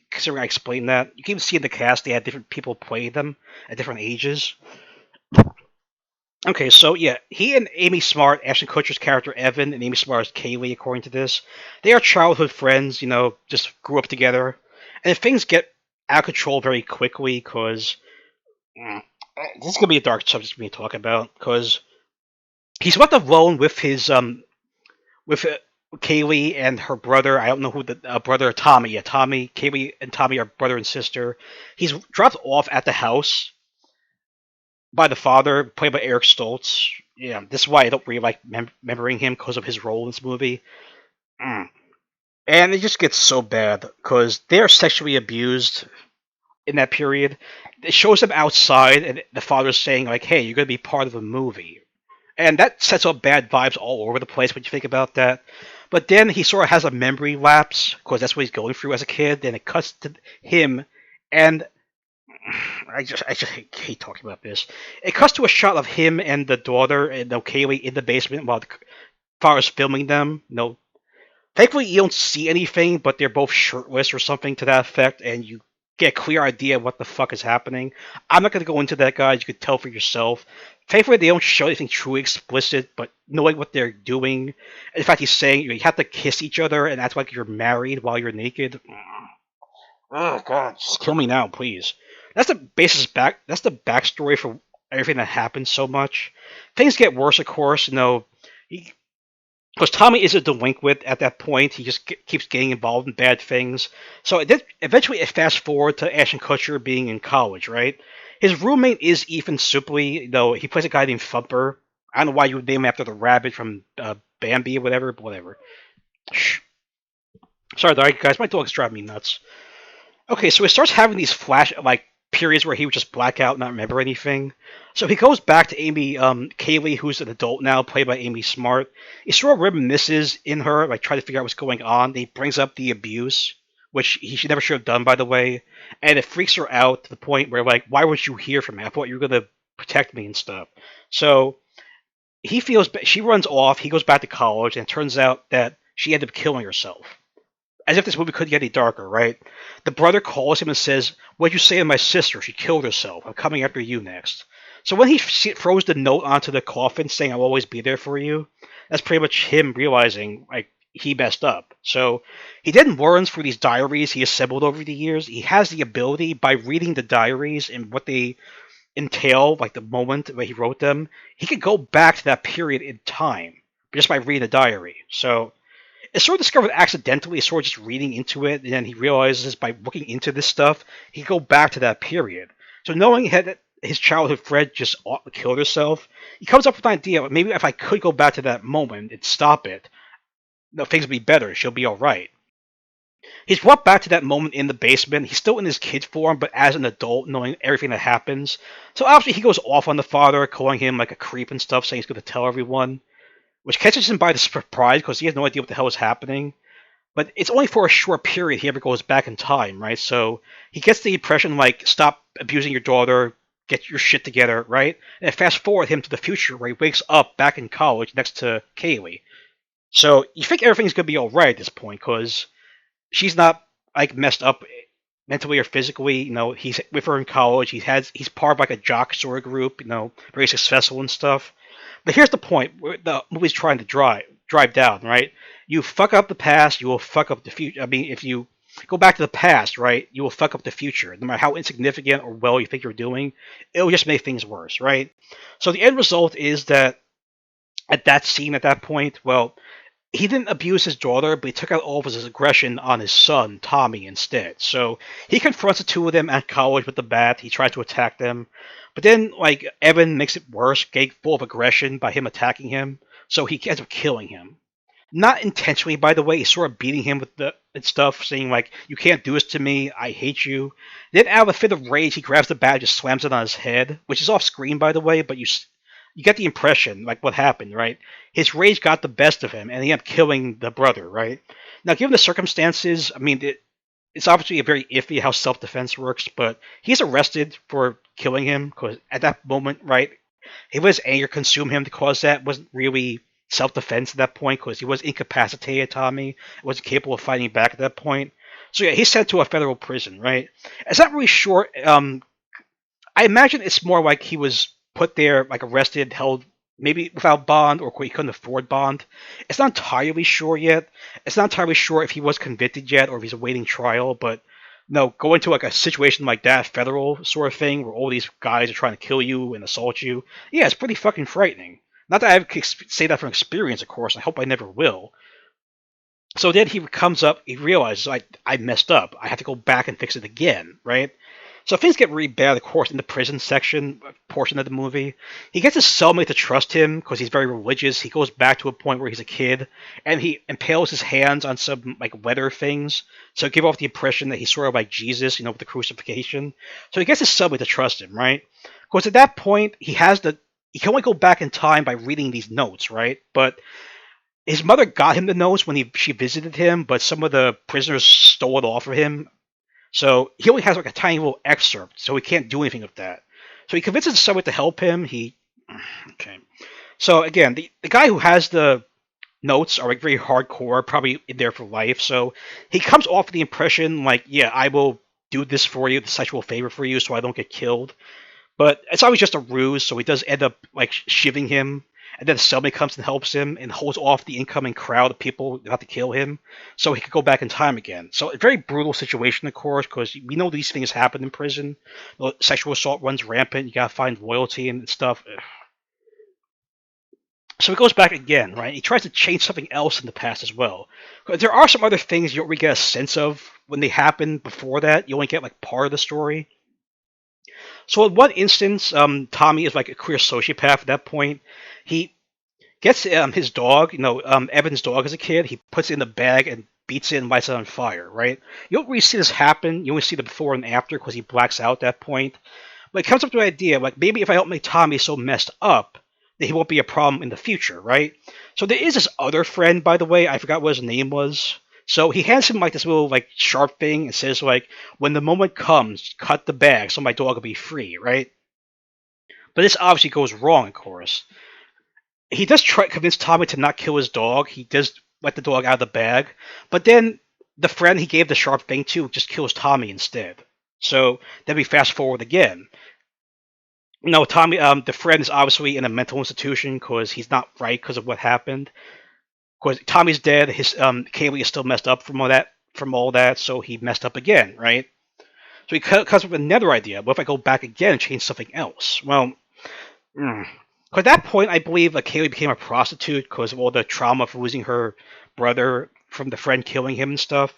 Considering I explained that. You can even see in the cast they had different people play them at different ages. Okay, so yeah, he and Amy Smart, Ashton Kutcher's character Evan, and Amy Smart's Kaylee, according to this, they are childhood friends, you know, just grew up together. And things get out of control very quickly, because this is going to be a dark subject for me to talk about, because he's left alone with his, with Kaylee and her brother. I don't know who the brother, Tommy. Yeah, Tommy. Kaylee and Tommy are brother and sister. He's dropped off at the house by the father, played by Eric Stoltz. Yeah, this is why I don't really like remembering him, because of his role in this movie. And it just gets so bad, because they're sexually abused in that period. It shows them outside, and the father's saying, like, hey, you're going to be part of a movie. And that sets up bad vibes all over the place when you think about that. But then he sort of has a memory lapse, because that's what he's going through as a kid, and it cuts to him, and I just hate talking about this. It cuts to a shot of him and the daughter and Kaylee in the basement while the father's filming them. You know, thankfully you don't see anything, but they're both shirtless or something to that effect, and you get a clear idea of what the fuck is happening. I'm not going to go into that, guys. You can tell for yourself. Thankfully, they don't show anything truly explicit, but knowing what they're doing. In fact, he's saying you have to kiss each other and act like you're married while you're naked. Oh, God. Just kill me now, please. That's the That's the backstory for everything that happens so much. Things get worse, of course. Because Tommy is a delinquent at that point. He just keeps getting involved in bad things. So eventually it fast forward to Ashton Kutcher being in college, right? His roommate is Ethan Suplee, though he plays a guy named Thumper. I don't know why you would name him after the rabbit from Bambi or whatever, but whatever. Shh. Sorry, guys, my dog's driving me nuts. Okay, so he starts having these periods where he would just black out and not remember anything. So he goes back to Amy Kaylee, who's an adult now, played by Amy Smart. He sort of reminisces in her, trying to figure out what's going on. He brings up the abuse, which he never should have done, by the way. And it freaks her out to the point where, why weren't you here for me? I thought you were going to protect me and stuff. So she runs off. He goes back to college, and it turns out that she ended up killing herself. As if this movie could get any darker, right? The brother calls him and says, "What'd you say to my sister? She killed herself. I'm coming after you next." So when he throws the note onto the coffin saying, "I'll always be there for you," that's pretty much him realizing, he messed up. So he then learns through these diaries he assembled over the years. He has the ability, by reading the diaries and what they entail, the moment where he wrote them, he could go back to that period in time just by reading the diary. So it's sort of discovered accidentally, sort of just reading into it, and then he realizes by looking into this stuff, he can go back to that period. So knowing that his childhood friend just killed herself, he comes up with an idea, maybe if I could go back to that moment and stop it, things would be better, she'll be alright. He's brought back to that moment in the basement. He's still in his kid form, but as an adult, knowing everything that happens. So obviously he goes off on the father, calling him a creep and stuff, saying he's going to tell everyone, which catches him by the surprise because he has no idea what the hell is happening. But it's only for a short period he ever goes back in time, right? So he gets the impression, stop abusing your daughter, get your shit together, right? And fast forward him to the future where he wakes up back in college next to Kaylee. So you think everything's going to be alright at this point because she's not, messed up mentally or physically. He's with her in college. He's part of, a jock sort of group, very successful and stuff. But here's the point the movie's trying to drive down, right? You fuck up the past, you will fuck up the future. I mean, if you go back to the past, right, you will fuck up the future. No matter how insignificant or well you think you're doing, it will just make things worse, right? So the end result is that at that scene, at that point, well, he didn't abuse his daughter, but he took out all of his aggression on his son, Tommy, instead. So he confronts the two of them at college with the bat. He tries to attack them. But then, Evan makes it worse, getting full of aggression by him attacking him. So he ends up killing him. Not intentionally, by the way. He's sort of beating him with and stuff, saying, you can't do this to me. I hate you. Then, out of a fit of rage, he grabs the bat and just slams it on his head, which is off screen, by the way, but you get the impression, what happened, right? His rage got the best of him, and he ended up killing the brother, right? Now, given the circumstances, I mean, it's obviously very iffy how self-defense works, but he's arrested for killing him, because at that moment, right, he was anger consume him to cause that. It wasn't really self-defense at that point, because he was incapacitated, Tommy. He wasn't capable of fighting back at that point. So yeah, he's sent to a federal prison, right? It's not really sure. I imagine it's more like he was put there, arrested, held, maybe without bond, or he couldn't afford bond. It's not entirely sure yet. It's not entirely sure if he was convicted yet, or if he's awaiting trial, but no, going to a situation like that, federal sort of thing, where all these guys are trying to kill you and assault you, yeah, it's pretty fucking frightening. Not that I can say that from experience, of course. I hope I never will. So then he comes up, he realizes, I messed up. I have to go back and fix it again, right? So things get really bad, of course, in the prison portion of the movie. He gets his cellmate to trust him because he's very religious. He goes back to a point where he's a kid, and he impales his hands on some leather things, so give off the impression that he's sort of like Jesus, with the crucifixion. So he gets his cellmate to trust him, right? Because at that point, he can only go back in time by reading these notes, right? But his mother got him the notes when she visited him, but some of the prisoners stole it off of him. So he only has a tiny little excerpt, so he can't do anything with that. So he convinces someone to help him. Okay. So again, the guy who has the notes are very hardcore, probably in there for life. So he comes off with the impression yeah, I will do this for you, the sexual favor for you, so I don't get killed. But it's always just a ruse, so he does end up like shivving him, and then somebody comes and helps him and holds off the incoming crowd of people who have to kill him, so he could go back in time again. So a very brutal situation, of course, because we know these things happen in prison. Sexual assault runs rampant. You gotta find loyalty and stuff. So he goes back again, right? He tries to change something else in the past as well. There are some other things you don't really get a sense of when they happen before that. You only get like part of the story. So in one instance, Tommy is like a clear sociopath at that point. He gets his dog, Evan's dog as a kid, he puts it in the bag and beats it and lights it on fire, right? You don't really see this happen. You only see the before and after because he blacks out at that point. But it comes up to the idea, like, maybe if I don't make Tommy so messed up, that he won't be a problem in the future, right? So there is this other friend, by the way, I forgot what his name was. So he hands him like this little like sharp thing and says like, when the moment comes, cut the bag so my dog will be free, right? But this obviously goes wrong, of course. He does try to convince Tommy to not kill his dog. He does let the dog out of the bag. But then the friend he gave the sharp thing to just kills Tommy instead. So then we fast forward again. Tommy, the friend is obviously in a mental institution because he's not right because of what happened. Because Tommy's dead, his Kaylee is still messed up from all that, so he messed up again, right? So he comes up with another idea. What if I go back again and change something else? Well, at that point, I believe Kaylee became a prostitute because of all the trauma of losing her brother from the friend killing him and stuff.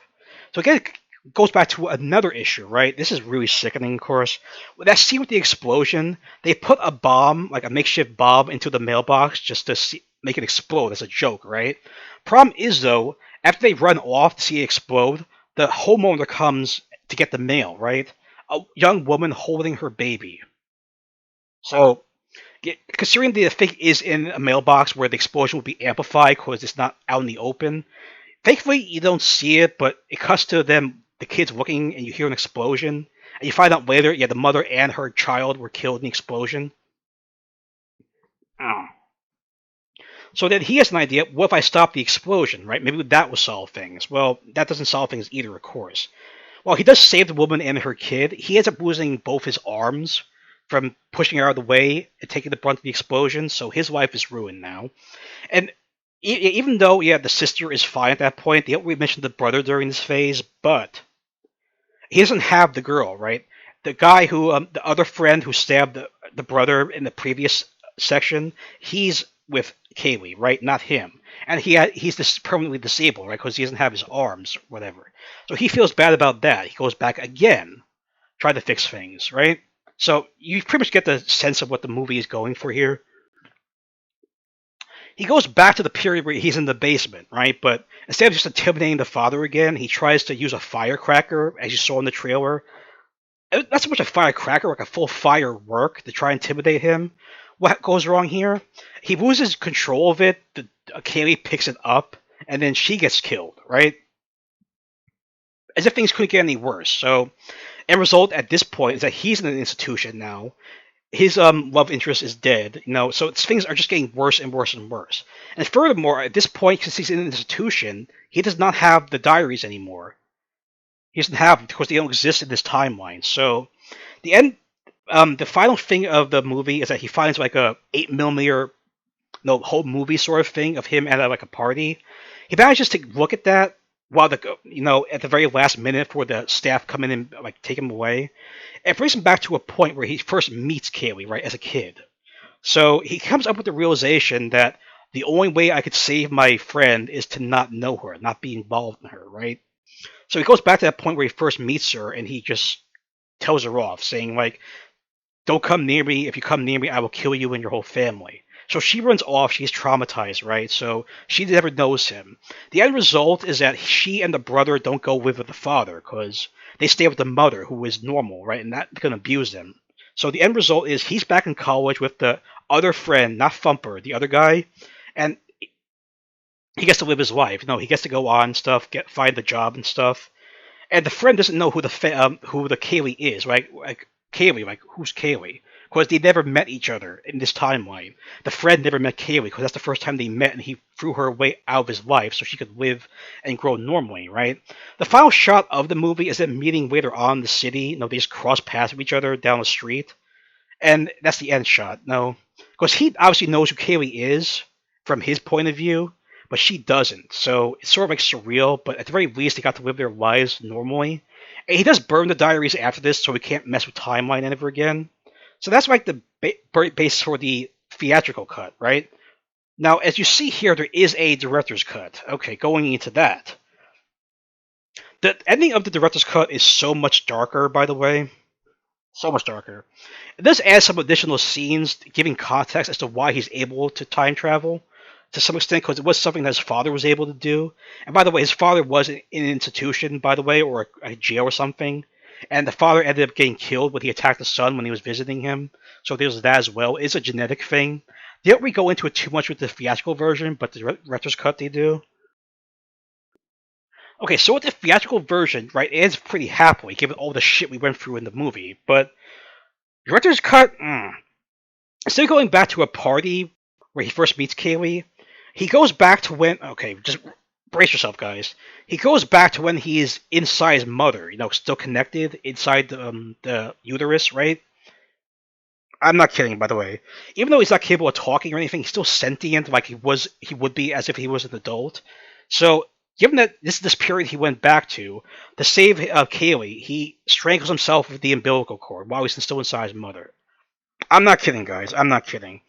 So again, it goes back to another issue, right? This is really sickening, of course. With that scene with the explosion, they put a bomb, like a makeshift bomb, into the mailbox just to make it explode as a joke, right? Problem is, though, after they run off to see it explode, the homeowner comes to get the mail, right? A young woman holding her baby. So, considering the thing is in a mailbox where the explosion will be amplified because it's not out in the open, thankfully you don't see it, but it cuts to them, the kids looking, and you hear an explosion, and you find out later, yeah, the mother and her child were killed in the explosion. So then he has an idea, what if I stop the explosion, right? Maybe that will solve things. Well, that doesn't solve things either, of course. While he does save the woman and her kid, he ends up losing both his arms from pushing her out of the way and taking the brunt of the explosion, so his life is ruined now. And even though, yeah, the sister is fine at that point, they don't really mention the brother during this phase, but he doesn't have the girl, right? The guy who, the other friend who stabbed the brother in the previous section, he's with Kaylee, right? Not him. And he's permanently disabled, right? Because he doesn't have his arms, or whatever. So he feels bad about that. He goes back again, try to fix things, right? So you pretty much get the sense of what the movie is going for here. He goes back to the period where he's in the basement, right? But instead of just intimidating the father again, he tries to use a firecracker, as you saw in the trailer. Not so much a firecracker, like a full firework to try and intimidate him. What goes wrong here? He loses control of it, Kaylee picks it up, and then she gets killed, right? As if things couldn't get any worse. So, end result at this point is that he's in an institution now. His love interest is dead, so things are just getting worse and worse and worse. And furthermore, at this point, since he's in an institution, he does not have the diaries anymore. He doesn't have them because they don't exist in this timeline. So, the final thing of the movie is that he finds like a 8mm, whole movie sort of thing of him at like a party. He manages to look at that while at the very last minute before the staff come in and like take him away. It brings him back to a point where he first meets Kaylee, right, as a kid. So he comes up with the realization that the only way I could save my friend is to not know her, not be involved in her, right? So he goes back to that point where he first meets her, and he just tells her off, saying like, "Don't come near me. If you come near me, I will kill you and your whole family." So she runs off. She's traumatized, right? So she never knows him. The end result is that she and the brother don't go live with the father because they stay with the mother, who is normal, right? And that can abuse them. So the end result is he's back in college with the other friend, not Thumper, the other guy, and he gets to live his life. He gets to go on and stuff, find the job and stuff. And the friend doesn't know who the Kaylee is, right? Like Kaylee, like who's Kaylee? because they never met each other in this timeline. The friend never met Kaylee because that's the first time they met, and he threw her away out of his life so she could live and grow normally, right? The final shot of the movie is them meeting later on in the city. You know, they just cross paths with each other down the street, and that's the end shot. No, because he obviously knows who Kaylee is from his point of view, but she doesn't. So it's sort of like surreal, but at the very least, they got to live their lives normally. And he does burn the diaries after this, so we can't mess with timeline ever again. So that's like the basis for the theatrical cut, right? Now, as you see here, there is a director's cut. Okay, going into that. The ending of the director's cut is so much darker, by the way. So much darker. It does add some additional scenes, giving context as to why he's able to time travel, to some extent, because it was something that his father was able to do. And by the way, his father was in an institution, by the way, or a jail or something. And the father ended up getting killed when he attacked the son when he was visiting him. So there's that as well. It's a genetic thing. They don't really go into it too much with the theatrical version, but the director's cut they do. Okay, so with the theatrical version, right, it ends pretty happily, given all the shit we went through in the movie. But director's cut, instead of going back to a party where he first meets Kaylee, he goes back to when, okay, just brace yourself, guys. He goes back to when he's inside his mother, you know, still connected inside the uterus, right? I'm not kidding, by the way. Even though he's not capable of talking or anything, he's still sentient, like he would be as if he was an adult. So, given that this is this period he went back to save Kaylee, he strangles himself with the umbilical cord while he's still inside his mother. I'm not kidding, guys. I'm not kidding.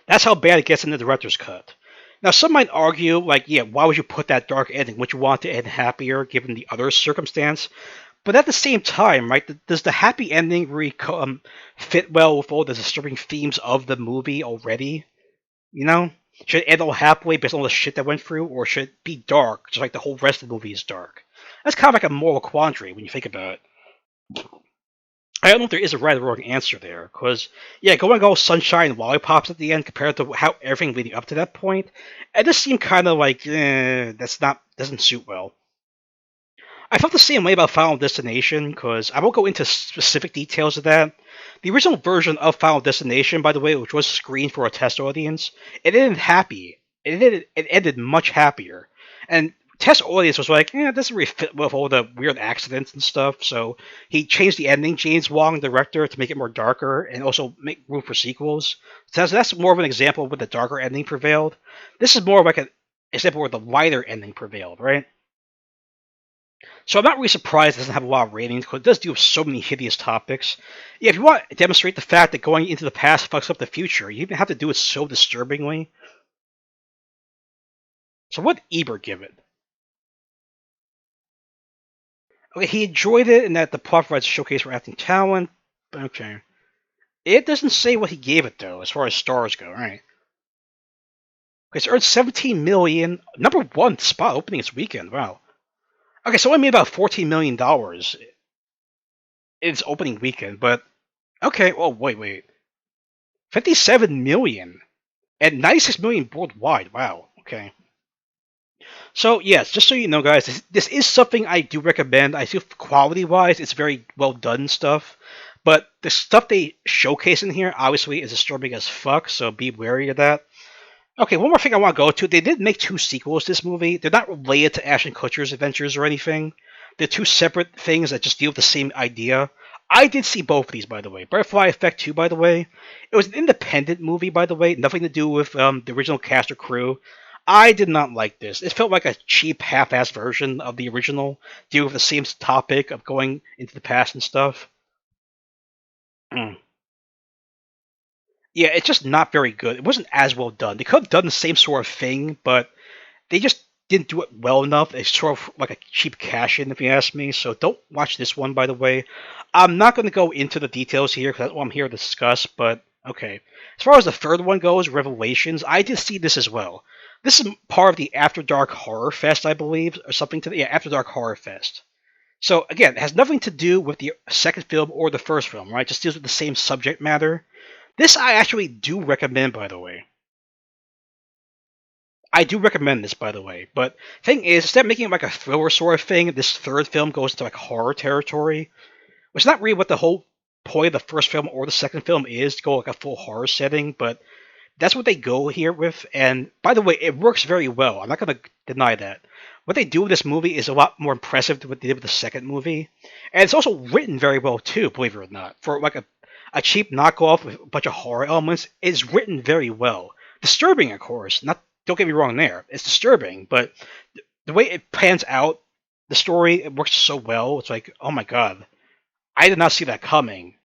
That's how bad it gets in the director's cut. Now, some might argue, like, yeah, why would you put that dark ending? Would you want to end happier, given the other circumstance? But at the same time, right, does the happy ending really fit well with all the disturbing themes of the movie already? You know? Should it end all happily based on all the shit that went through, or should it be dark, just like the whole rest of the movie is dark? That's kind of like a moral quandary when you think about it. I don't know if there is a right or wrong answer there, because, yeah, going all sunshine and lollipops at the end compared to how everything leading up to that point, it just seemed kind of like, doesn't suit well. I felt the same way about Final Destination, because I won't go into specific details of that. The original version of Final Destination, by the way, which was screened for a test audience, it ended happy. It ended much happier. And test audience was like, it doesn't really fit with all the weird accidents and stuff, so he changed the ending, James Wong, the director, to make it more darker, and also make room for sequels. So that's more of an example where the darker ending prevailed. This is more of like an example where the lighter ending prevailed, right? So I'm not really surprised it doesn't have a lot of ratings, because it does deal with so many hideous topics. Yeah, if you want to demonstrate the fact that going into the past fucks up the future, you even have to do it so disturbingly. So what did Ebert give it? Okay, he enjoyed it and that the plot provides a showcase for acting talent. Okay. It doesn't say what he gave it, though, as far as stars go, right? Okay, it's earned $17 million. Number one spot opening its weekend, wow. Okay, so it made about $14 million in its opening weekend, but... Okay, oh, wait. $57 million. And $96 million worldwide, wow, okay. So, yes, just so you know, guys, this is something I do recommend. I feel quality-wise, it's very well done stuff. But the stuff they showcase in here, obviously, is disturbing as fuck, so be wary of that. Okay, one more thing I want to go to. They did make 2 sequels to this movie. They're not related to Ashton Kutcher's adventures or anything. They're 2 separate things that just deal with the same idea. I did see both of these, by the way. Butterfly Effect 2, by the way. It was an independent movie, by the way. Nothing to do with the original cast or crew. I did not like this. It felt like a cheap, half-assed version of the original, dealing with the same topic of going into the past and stuff. Yeah, it's just not very good. It wasn't as well done. They could have done the same sort of thing, but they just didn't do it well enough. It's sort of like a cheap cash-in, if you ask me, so don't watch this one, by the way. I'm not going to go into the details here, because that's what I'm here to discuss, but okay. As far as the third one goes, Revelations, I did see this as well. This is part of the After Dark Horror Fest, I believe, or something to the... Yeah, After Dark Horror Fest. So, again, it has nothing to do with the second film or the first film, right? It just deals with the same subject matter. This I actually do recommend, by the way. I do recommend this, by the way. But thing is, instead of making it like a thriller sort of thing, this third film goes into like horror territory, which is not really what the whole point of the first film or the second film is to go like a full horror setting, but that's what they go here with. And by the way, it works very well. I'm not going to deny that. What they do with this movie is a lot more impressive than what they did with the second movie. And it's also written very well too, believe it or not. For like a cheap knockoff with a bunch of horror elements, it's written very well. Disturbing, of course. Don't get me wrong there. It's disturbing, but the way it pans out, the story, it works so well. It's like, oh my god, I did not see that coming.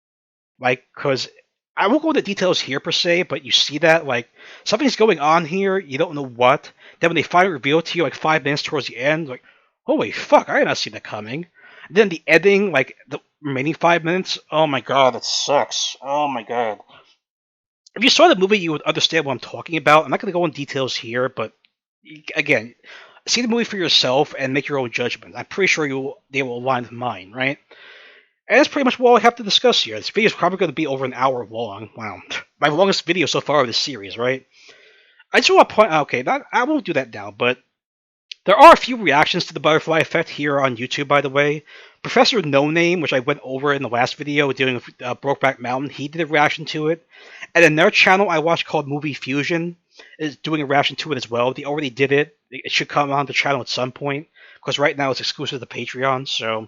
Like, because I won't go into details here per se, but you see that, like, something's going on here, you don't know what. Then when they finally reveal it to you, like 5 minutes towards the end, like, holy fuck, I did not see that coming. And then the ending, like, the remaining 5 minutes, oh my god, that sucks. Oh my god. If you saw the movie, you would understand what I'm talking about. I'm not going to go into details here, but, again, see the movie for yourself and make your own judgment. I'm pretty sure they will align with mine, right? And that's pretty much what I have to discuss here. This video is probably going to be over an hour long. Wow. My longest video so far of this series, right? I just want to point out, okay, I won't do that now, but there are a few reactions to the butterfly effect here on YouTube, by the way. Professor No Name, which I went over in the last video doing Brokeback Mountain, he did a reaction to it. And another channel I watched called Movie Fusion is doing a reaction to it as well. They already did it. It should come on the channel at some point, because right now it's exclusive to Patreon, so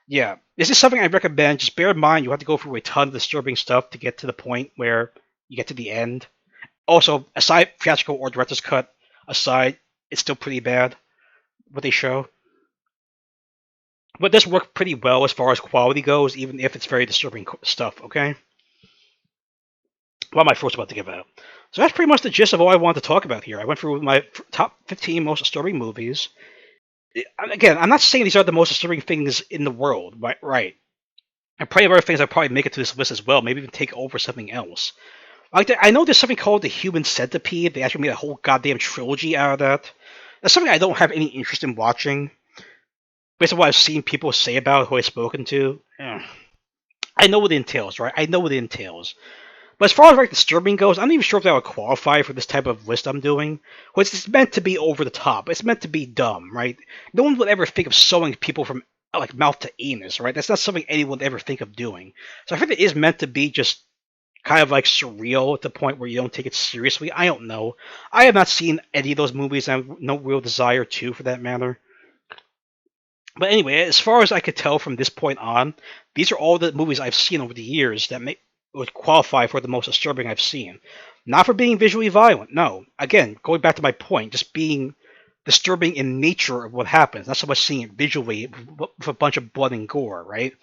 yeah. This is something I recommend. Just bear in mind you have to go through a ton of disturbing stuff to get to the point where you get to the end. Also, aside theatrical or director's cut aside, it's still pretty bad what they show. But this worked pretty well as far as quality goes, even if it's very disturbing stuff, okay? What am I first about to give out? So that's pretty much the gist of all I wanted to talk about here. I went through my top 15 most disturbing movies. Again, I'm not saying these are the most disturbing things in the world, right? And plenty of other things I'll probably make it to this list as well, maybe even take over something else. I know there's something called The Human Centipede. They actually made a whole goddamn trilogy out of that. That's something I don't have any interest in watching. Based on what I've seen people say about it, who I've spoken to. I know what it entails, right? I know what it entails. But as far as like disturbing goes, I'm not even sure if that would qualify for this type of list I'm doing. Which is meant to be over the top. It's meant to be dumb, right? No one would ever think of sewing people from like mouth to anus, right? That's not something anyone would ever think of doing. So I think it is meant to be just kind of like surreal at the point where you don't take it seriously. I don't know. I have not seen any of those movies. I have no real desire to, for that matter. But anyway, as far as I could tell from this point on, these are all the movies I've seen over the years that would qualify for the most disturbing I've seen. Not for being visually violent, no. Again, going back to my point, just being disturbing in nature of what happens, not so much seeing it visually with a bunch of blood and gore, right?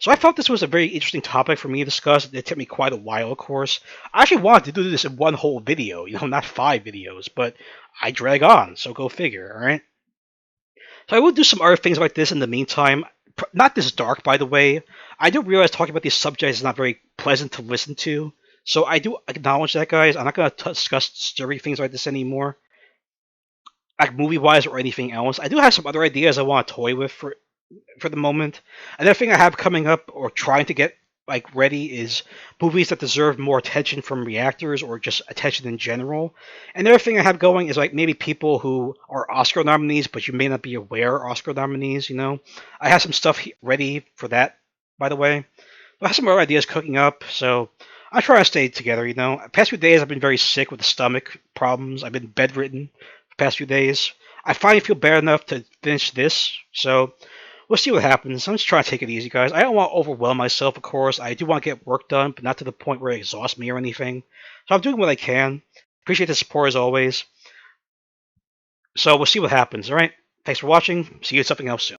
So I thought this was a very interesting topic for me to discuss. It took me quite a while, of course. I actually wanted to do this in one whole video, not 5 videos, but I drag on, so go figure, alright? So I will do some other things like this in the meantime. Not this dark, by the way. I do realize talking about these subjects is not very pleasant to listen to. So I do acknowledge that, guys. I'm not going to discuss disturbing things like this anymore. Like movie-wise or anything else. I do have some other ideas I want to toy with for the moment. Another thing I have coming up, or trying to get ready, is movies that deserve more attention from reactors or just attention in general. Another thing I have going is maybe people who are Oscar nominees, but you may not be aware are Oscar nominees, I have some stuff ready for that, by the way. I have some other ideas cooking up, so I try to stay together, The past few days I've been very sick with the stomach problems. I've been bedridden the past few days. I finally feel better enough to finish this, so we'll see what happens. I'm just trying to take it easy, guys. I don't want to overwhelm myself, of course. I do want to get work done, but not to the point where it exhausts me or anything. So I'm doing what I can. Appreciate the support as always. So we'll see what happens, alright? Thanks for watching. See you at something else soon.